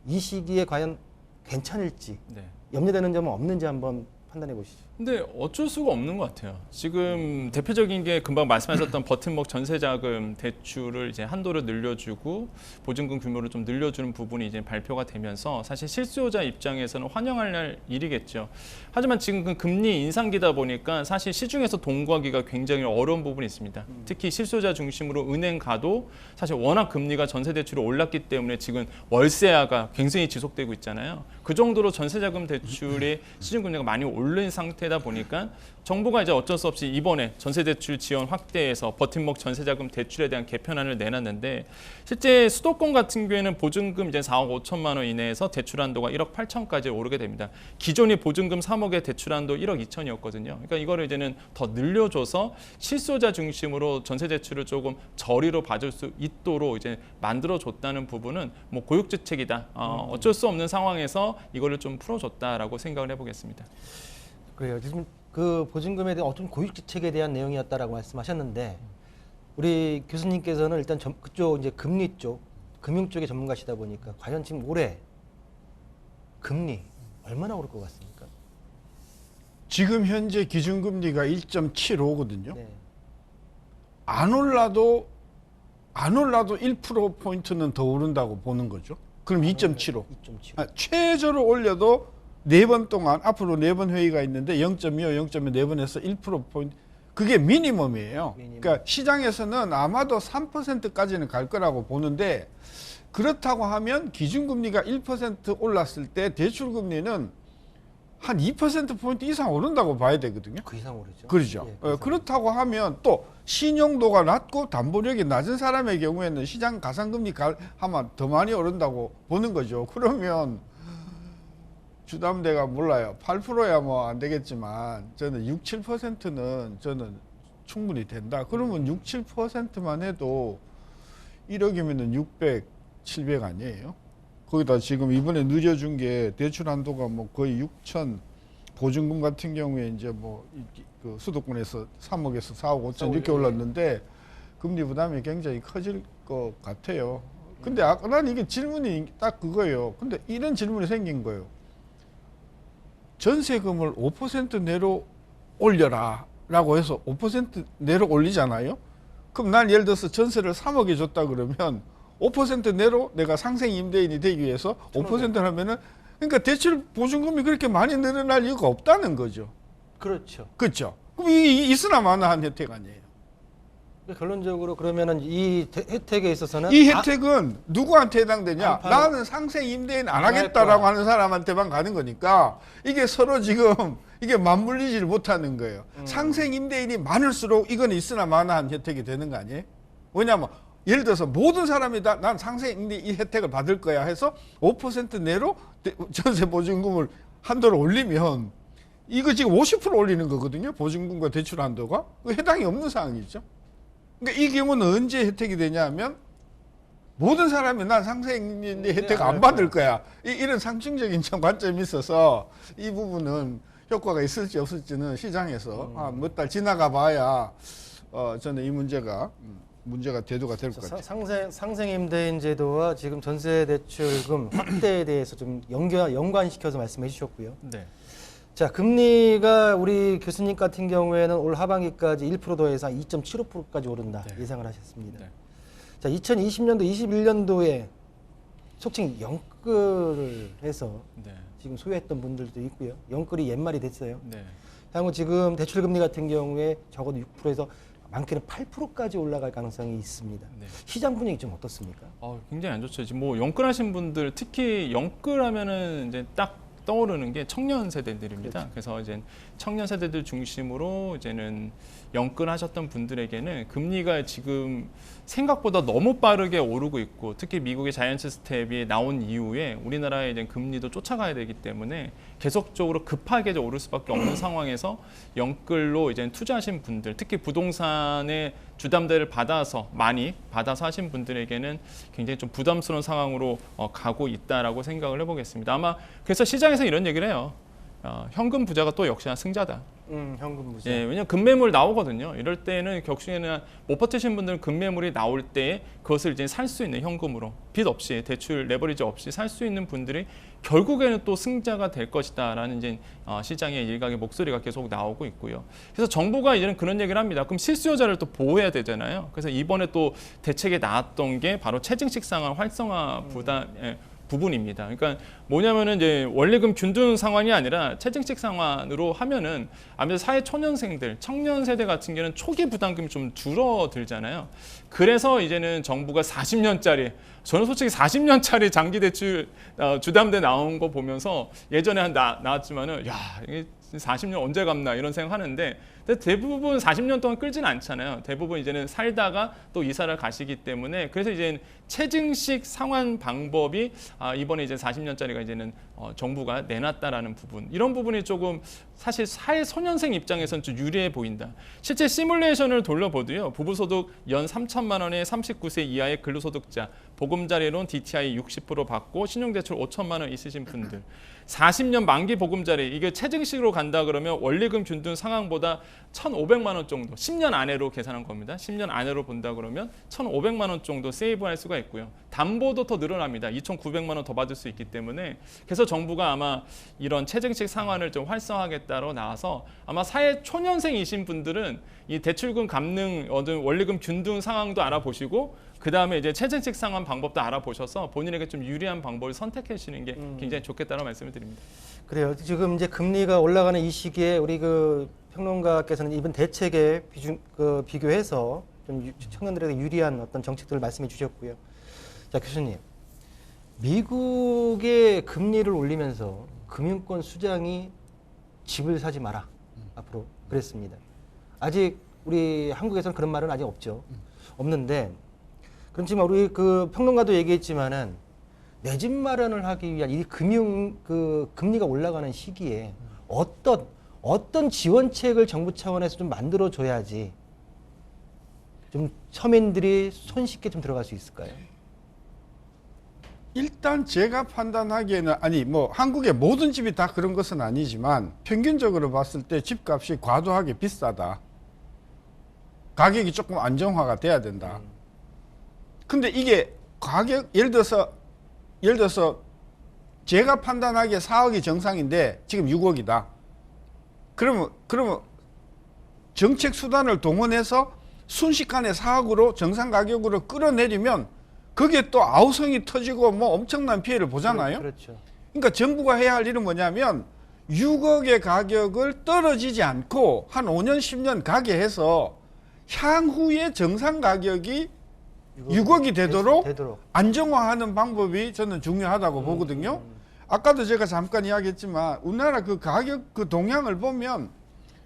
이 시기에 과연 괜찮을지 네. 염려되는 점은 없는지 한번 판단해 보시죠. 근데 어쩔 수가 없는 것 같아요. 지금 대표적인 게 금방 말씀하셨던 버팀목 전세자금 대출을 이제 한도를 늘려주고 보증금 규모를 좀 늘려주는 부분이 이제 발표가 되면서 사실 실수요자 입장에서는 환영할 일이겠죠. 하지만 지금 그 금리 인상기다 보니까 사실 시중에서 돈 구하기가 굉장히 어려운 부분이 있습니다. 특히 실수요자 중심으로 은행 가도 사실 워낙 금리가 전세 대출이 올랐기 때문에 지금 월세화가 굉장히 지속되고 있잖아요. 그 정도로 전세자금 대출의 시중금리가 많이 오른 상태다 보니까 정부가 이제 어쩔 수 없이 이번에 전세대출 지원 확대해서 버팀목 전세자금 대출에 대한 개편안을 내놨는데 실제 수도권 같은 경우에는 보증금 이제 4억 5천만 원 이내에서 대출 한도가 1억 8천까지 오르게 됩니다. 기존이 보증금 3억에 대출 한도 1억 2천이었거든요. 그러니까 이거를 이제는 더 늘려줘서 실수요자 중심으로 전세 대출을 조금 저리로 봐줄 수 있도록 이제 만들어줬다는 부분은 뭐 고육지책이다. 어쩔 수 없는 상황에서 이거를 좀 풀어줬다라고 생각을 해보겠습니다. 그래요. 지금 그 보증금에 대한 어떤 고육지책에 대한 내용이었다라고 말씀하셨는데 우리 교수님께서는 일단 그쪽 이제 금리 쪽, 금융 쪽의 전문가시다 보니까 과연 지금 올해 금리 얼마나 오를 것 같습니까? 지금 현재 기준금리가 1.75거든요. 네. 안 올라도 1%포인트는 더 오른다고 보는 거죠. 그럼 2.75. 2.75. 최저로 올려도 4번 동안 앞으로 4번 회의가 있는데 0.25, 0.2 4번에서 1%포인트. 그게 미니멈이에요. 그러니까 시장에서는 아마도 3%까지는 갈 거라고 보는데 그렇다고 하면 기준금리가 1% 올랐을 때 대출금리는 한 2%포인트 이상 오른다고 봐야 되거든요. 그 이상 오르죠. 그렇죠. 예, 그 이상. 그렇다고 하면 또 신용도가 낮고 담보력이 낮은 사람의 경우에는 시장 가상금리 하면 더 많이 오른다고 보는 거죠. 그러면 주담대가 몰라요. 8%야 뭐 안 되겠지만 저는 6, 7%는 저는 충분히 된다. 그러면 6, 7%만 해도 1억이면은 600, 700 아니에요? 거기다 지금 이번에 늦어준 게 대출 한도가 뭐 거의 6천, 보증금 같은 경우에 이제 그 수도권에서 3억에서 4억 5천 이렇게 올랐는데 금리 부담이 굉장히 커질 것 같아요. 근데 아까 난 이게 질문이 딱 그거예요. 근데 이런 질문이 생긴 거예요. 전세금을 5% 내로 올려라 라고 해서 5% 내로 올리잖아요. 그럼 난 예를 들어서 전세를 3억에 줬다 그러면 5% 내로 내가 상생 임대인이 되기 위해서 5%를 하면은 그러니까 대출 보증금이 그렇게 많이 늘어날 이유가 없다는 거죠. 그렇죠. 그렇죠. 그럼 이게 있으나 마나한 혜택 아니에요. 결론적으로 그러면은 이 혜택에 있어서는 이 혜택은 누구한테 해당되냐? 안 나는 상생 임대인 안 할 하겠다라고 거야. 하는 사람한테만 가는 거니까 이게 서로 지금 이게 맞물리지를 못하는 거예요. 상생 임대인이 많을수록 이건 있으나 마나한 혜택이 되는 거 아니에요? 왜냐하면 예를 들어서 모든 사람이 다 난 상생 임대인 이 혜택을 받을 거야 해서 5% 내로 전세 보증금을 한도를 올리면 이거 지금 50% 올리는 거거든요. 보증금과 대출 한도가 해당이 없는 상황이죠. 그러니까 이 경우는 언제 혜택이 되냐면 모든 사람이 난 상생인데 혜택 안 받을 거야. 이런 상징적인 관점이 있어서 이 부분은 효과가 있을지 없을지는 시장에서 몇 달 지나가 봐야 저는 이 문제가 대두가 될 것 같아요. 상생 임대인 제도와 지금 전세 대출금 확대에 대해서 좀 연관시켜서 말씀해 주셨고요. 네. 자, 금리가 우리 교수님 같은 경우에는 올 하반기까지 1% 더해서 2.75%까지 오른다 네. 예상을 하셨습니다. 네. 자, 2020년도, 21년도에 속칭 영끌을 해서 네. 지금 소유했던 분들도 있고요. 영끌이 옛말이 됐어요. 네. 향후 지금 대출금리 같은 경우에 적어도 6%에서 많게는 8%까지 올라갈 가능성이 있습니다. 네. 시장 분위기 좀 어떻습니까? 굉장히 안 좋죠. 지금 뭐 영끌하신 분들 특히 영끌하면은 이제 딱 떠오르는 게 청년 세대들입니다. 그렇죠. 그래서 이제 청년 세대들 중심으로 이제는 영끌하셨던 분들에게는 금리가 지금 생각보다 너무 빠르게 오르고 있고 특히 미국의 자이언트 스텝이 나온 이후에 우리나라의 이제 금리도 쫓아가야 되기 때문에 계속적으로 급하게 이제 오를 수밖에 없는 상황에서 영끌로 이제 투자하신 분들 특히 부동산의 주담대를 많이 받아서 하신 분들에게는 굉장히 좀 부담스러운 상황으로 가고 있다라고 생각을 해보겠습니다. 아마 그래서 시장에서 이런 얘기를 해요. 현금 부자가 또 역시나 승자다. 현금 부자. 예, 왜냐면 금매물 나오거든요. 이럴 때는 격수에는 못 버티신 분들은 금매물이 나올 때 그것을 이제 살 수 있는 현금으로 빚 없이 대출 레버리지 없이 살 수 있는 분들이 결국에는 또 승자가 될 것이다라는 이제 시장의 일각의 목소리가 계속 나오고 있고요. 그래서 정부가 이제는 그런 얘기를 합니다. 그럼 실수요자를 또 보호해야 되잖아요. 그래서 이번에 또 대책에 나왔던 게 바로 체증식 상환 활성화 부분입니다. 그러니까 뭐냐면은 이제 원리금 균등 상환이 아니라 체증식 상환으로 하면은 아무래도 사회 초년생들, 청년 세대 같은 경우는 초기 부담금이 좀 줄어들잖아요. 그래서 이제는 정부가 40년짜리, 저는 솔직히 40년짜리 장기 대출 주담대 나온 거 보면서 예전에 나왔지만은 야, 이게 40년 언제 갚나 이런 생각하는데 근데 대부분 40년 동안 끌지는 않잖아요. 대부분 이제는 살다가 또 이사를 가시기 때문에 그래서 이제 체증식 상환 방법이 이번에 이제 40년짜리가 이제는 정부가 내놨다라는 부분 이런 부분이 조금 사실 사회 소년생 입장에서는 좀 유리해 보인다. 실제 시뮬레이션을 돌려보도요. 부부소득 연 3천만 원의 39세 이하의 근로소득자 보금자리론 DTI 60% 받고 신용대출 5천만 원 있으신 분들 40년 만기 보금자리 이게 체증식으로 간다 그러면 원리금 균등 상황보다 1,500만 원 정도 10년 안으로 계산한 겁니다. 10년 안으로 본다 그러면 1,500만 원 정도 세이브할 수가 있고요. 담보도 더 늘어납니다. 2,900만 원 더 받을 수 있기 때문에 그래서 정부가 아마 이런 체증식 상환을 좀 활성화하겠다로 나와서 아마 사회 초년생이신 분들은 이 대출금 감능 얻은 원리금 균등 상황도 알아보시고 그 다음에 이제 체증식 상환 방법도 알아보셔서 본인에게 좀 유리한 방법을 선택해 주시는 게 굉장히 좋겠다는 말씀을 드립니다. 그래요. 지금 이제 금리가 올라가는 이 시기에 우리 그 평론가께서는 이번 대책에 비교해서 좀 청년들에게 유리한 어떤 정책들을 말씀해 주셨고요. 자, 교수님. 미국의 금리를 올리면서 금융권 수장이 집을 사지 마라. 앞으로 그랬습니다. 아직 우리 한국에서는 그런 말은 아직 없죠. 없는데 그럼 지금 우리 그 평론가도 얘기했지만은 내 집 마련을 하기 위한 이 금리가 올라가는 시기에 어떤 지원책을 정부 차원에서 좀 만들어 줘야지 좀 서민들이 손쉽게 좀 들어갈 수 있을까요? 일단 제가 판단하기에는 아니 뭐 한국의 모든 집이 다 그런 것은 아니지만 평균적으로 봤을 때 집값이 과도하게 비싸다. 가격이 조금 안정화가 돼야 된다. 근데 이게 가격 예를 들어서 제가 판단하기에 4억이 정상인데 지금 6억이다. 그러면 정책 수단을 동원해서 순식간에 4억으로 정상 가격으로 끌어내리면 그게 또 아우성이 터지고 뭐 엄청난 피해를 보잖아요. 그렇죠. 그러니까 정부가 해야 할 일은 뭐냐면 6억의 가격을 떨어지지 않고 한 5년 10년 가게 해서 향후에 정상 가격이 6억이 되도록 안정화하는 방법이 저는 중요하다고 보거든요. 아까도 제가 잠깐 이야기했지만 우리나라 그 가격 그 동향을 보면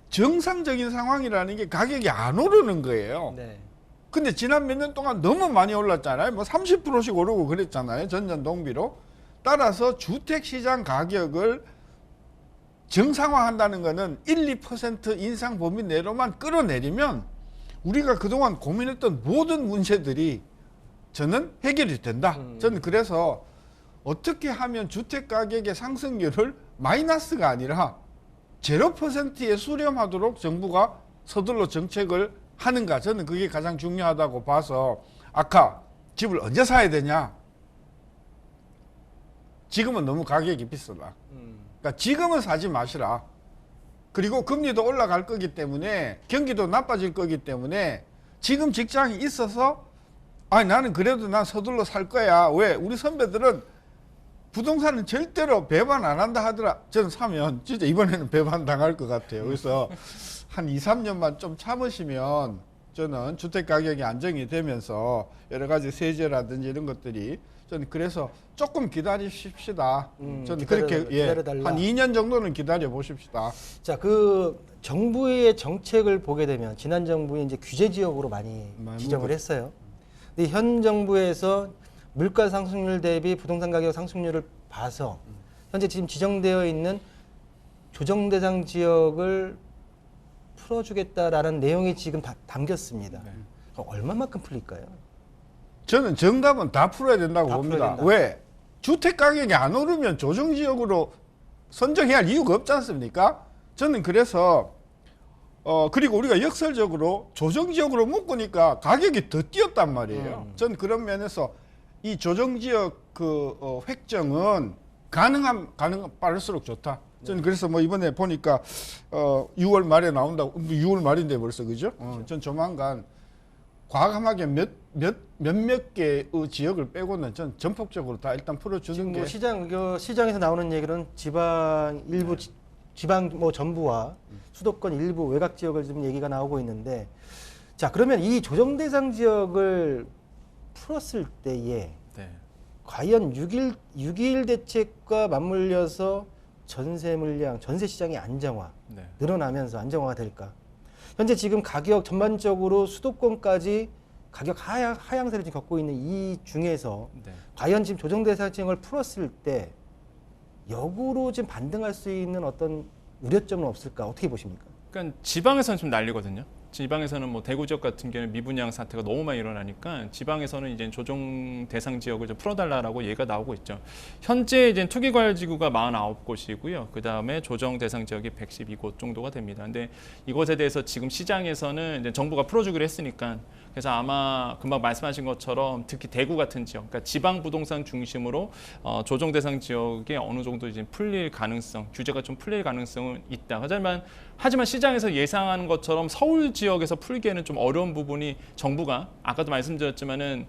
정상적인 상황이라는 게 가격이 안 오르는 거예요. 네. 근데 지난 몇 년 동안 너무 많이 올랐잖아요. 뭐 30%씩 오르고 그랬잖아요. 전년 동비로. 따라서 주택시장 가격을 정상화한다는 거는 1, 2% 인상 범위 내로만 끌어내리면 우리가 그동안 고민했던 모든 문제들이 저는 해결이 된다. 저는 그래서 어떻게 하면 주택 가격의 상승률을 마이너스가 아니라 0%에 수렴하도록 정부가 서둘러 정책을 하는가. 저는 그게 가장 중요하다고 봐서 아까 집을 언제 사야 되냐. 지금은 너무 가격이 비싸다. 그러니까 지금은 사지 마시라. 그리고 금리도 올라갈 거기 때문에 경기도 나빠질 거기 때문에 지금 직장이 있어서 아니 나는 그래도 난 서둘러 살 거야. 왜? 우리 선배들은 부동산은 절대로 배반 안 한다 하더라. 저는 사면 진짜 이번에는 배반 당할 것 같아요. 그래서 한 2, 3년만 좀 참으시면 저는 주택 가격이 안정이 되면서 여러 가지 세제라든지 이런 것들이 저는 그래서 조금 기다리십시다. 저는 그렇게 한 2년 정도는 기다려 보십시다. 자, 그 정부의 정책을 보게 되면 지난 정부에 이제 규제 지역으로 많이 지정을 했어요. 근데 현 정부에서 물가 상승률 대비 부동산 가격 상승률을 봐서 현재 지금 지정되어 있는 조정 대상 지역을 풀어주겠다라는 내용이 지금 다 담겼습니다. 얼마만큼 풀릴까요? 저는 정답은 다 풀어야 된다고 봅니다. 된다. 왜? 주택 가격이 안 오르면 조정 지역으로 선정해야 할 이유가 없지 않습니까? 저는 그래서 그리고 우리가 역설적으로 조정 지역으로 묶으니까 가격이 더 뛰었단 말이에요. 저는 그런 면에서 이 조정 지역 획정은 가능한 빠를수록 좋다. 저는 그래서 뭐 이번에 보니까 6월 말에 나온다고 6월 말인데 벌써 그죠? 전 조만간 과감하게 몇몇 개의 지역을 빼고는 전 전폭적으로 다 일단 풀어주는 지금 게 뭐 시장에서 나오는 얘기는 지방 일부 지방 뭐 전부와 수도권 일부 외곽 지역을 좀 얘기가 나오고 있는데 자 그러면 이 조정 대상 지역을 풀었을 때에 네. 과연 6.21 대책과 맞물려서 전세 물량, 전세 시장의 안정화 네. 늘어나면서 안정화가 될까? 현재 지금 가격 전반적으로 수도권까지 가격 하향세를 지금 겪고 있는 이 중에서 네. 과연 지금 조정 대상 지역을 풀었을 때 역으로 지금 반등할 수 있는 어떤 우려점은 없을까? 어떻게 보십니까? 그러니까 지방에서는 좀 난리거든요. 지방에서는 뭐 대구 지역 같은 경우는 미분양 사태가 너무 많이 일어나니까 지방에서는 이제 조정 대상 지역을 좀 풀어달라라고 얘기가 나오고 있죠. 현재 이제 투기과열지구가 49곳이고요. 그 다음에 조정 대상 지역이 112곳 정도가 됩니다. 근데 이것에 대해서 지금 시장에서는 이제 정부가 풀어주기로 했으니까 그래서 아마 금방 말씀하신 것처럼 특히 대구 같은 지역, 그러니까 지방 부동산 중심으로 조정 대상 지역에 어느 정도 이제 풀릴 가능성, 규제가 좀 풀릴 가능성은 있다. 하지만 시장에서 예상하는 것처럼 서울 지역에서 풀기에는 좀 어려운 부분이 정부가 아까도 말씀드렸지만은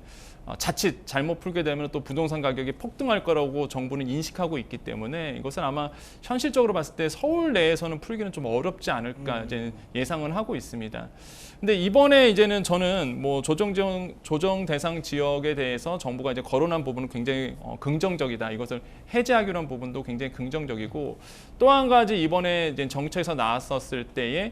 자칫 잘못 풀게 되면 또 부동산 가격이 폭등할 거라고 정부는 인식하고 있기 때문에 이것은 아마 현실적으로 봤을 때 서울 내에서는 풀기는 좀 어렵지 않을까 이제 예상은 하고 있습니다. 근데 이번에 이제는 저는 뭐 조정 대상 지역에 대해서 정부가 이제 거론한 부분은 굉장히 긍정적이다. 이것을 해제하기로 한 부분도 굉장히 긍정적이고 또 한 가지 이번에 이제 정책에서 나왔었을 때에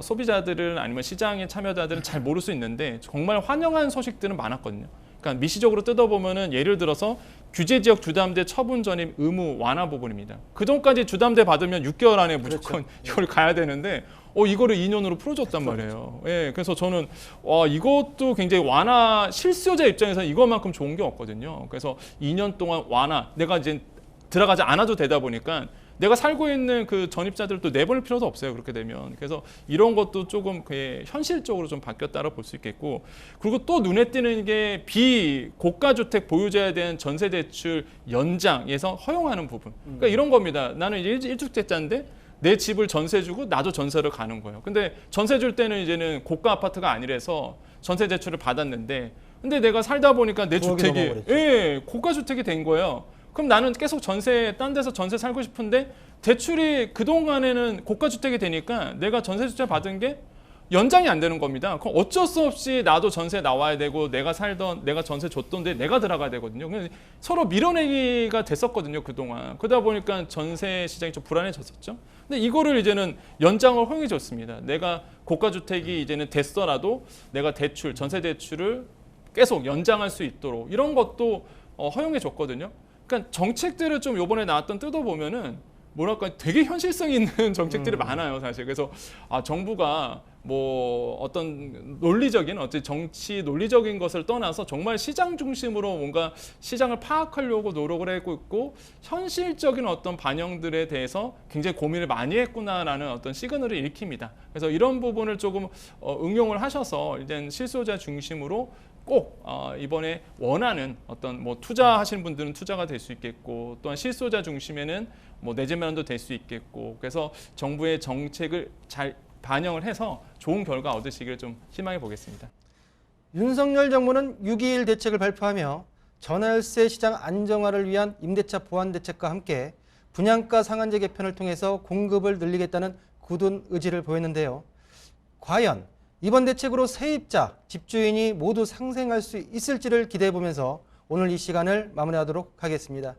소비자들은 아니면 시장의 참여자들은 잘 모를 수 있는데 정말 환영한 소식들은 많았거든요. 그러니까 미시적으로 뜯어보면은 예를 들어서 규제지역 주담대 처분 전입 의무 완화 부분입니다. 그전까지 주담대 받으면 6개월 안에 무조건 이걸 가야 되는데 이거를 2년으로 풀어줬단 말이에요. 예, 그래서 저는 이것도 굉장히 완화 실수요자 입장에서 이것만큼 좋은 게 없거든요. 그래서 2년 동안 완화 내가 이제 들어가지 않아도 되다 보니까 내가 살고 있는 그 전입자들도 내보낼 필요도 없어요. 그렇게 되면. 그래서 이런 것도 조금 현실적으로 좀 바뀌었다고 볼 수 있겠고 그리고 또 눈에 띄는 게 비고가주택 보유자에 대한 전세대출 연장에서 허용하는 부분. 그러니까 이런 겁니다. 나는 이제 일주택자인데 내 집을 전세 주고 나도 전세를 가는 거예요. 근데 전세 줄 때는 이제는 고가 아파트가 아니라서 전세 대출을 받았는데 근데 내가 살다 보니까 내 주택이 고가 주택이 된 거예요. 그럼 나는 계속 딴 데서 전세 살고 싶은데 대출이 그동안에는 고가주택이 되니까 내가 전세주택 받은 게 연장이 안 되는 겁니다. 그럼 어쩔 수 없이 나도 전세 나와야 되고 내가 전세 줬던데 내가 들어가야 되거든요. 서로 밀어내기가 됐었거든요. 그동안. 그러다 보니까 전세 시장이 좀 불안해졌었죠. 근데 이거를 이제는 연장을 허용해 줬습니다. 내가 고가주택이 이제는 됐더라도 내가 전세 대출을 계속 연장할 수 있도록 이런 것도 허용해 줬거든요. 그러니까 정책들을 좀 요번에 나왔던 뜯어보면은 뭐랄까 되게 현실성 있는 정책들이 많아요, 사실. 그래서 정부가 뭐 어떤 정치 논리적인 것을 떠나서 정말 시장 중심으로 뭔가 시장을 파악하려고 노력을 하고 있고 현실적인 어떤 반영들에 대해서 굉장히 고민을 많이 했구나라는 어떤 시그널을 일으킵니다. 그래서 이런 부분을 조금 응용을 하셔서 이제 실수요자 중심으로 꼭 이번에 원하는 어떤 뭐 투자하시는 분들은 투자가 될 수 있겠고 또한 실소자 중심에는 뭐 내 집 마련도 될 수 있겠고 그래서 정부의 정책을 잘 반영을 해서 좋은 결과 얻으시기를 좀 희망해 보겠습니다. 윤석열 정부는 6.21 대책을 발표하며 전월세 시장 안정화를 위한 임대차 보완 대책과 함께 분양가 상한제 개편을 통해서 공급을 늘리겠다는 굳은 의지를 보였는데요. 과연 이번 대책으로 세입자, 집주인이 모두 상생할 수 있을지를 기대해보면서 오늘 이 시간을 마무리하도록 하겠습니다.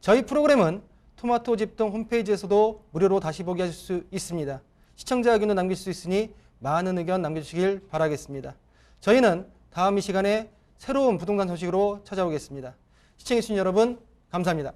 저희 프로그램은 토마토 집동 홈페이지에서도 무료로 다시 보기 하실 수 있습니다. 시청자 의견도 남길 수 있으니 많은 의견 남겨주시길 바라겠습니다. 저희는 다음 이 시간에 새로운 부동산 소식으로 찾아오겠습니다. 시청해주신 여러분 감사합니다.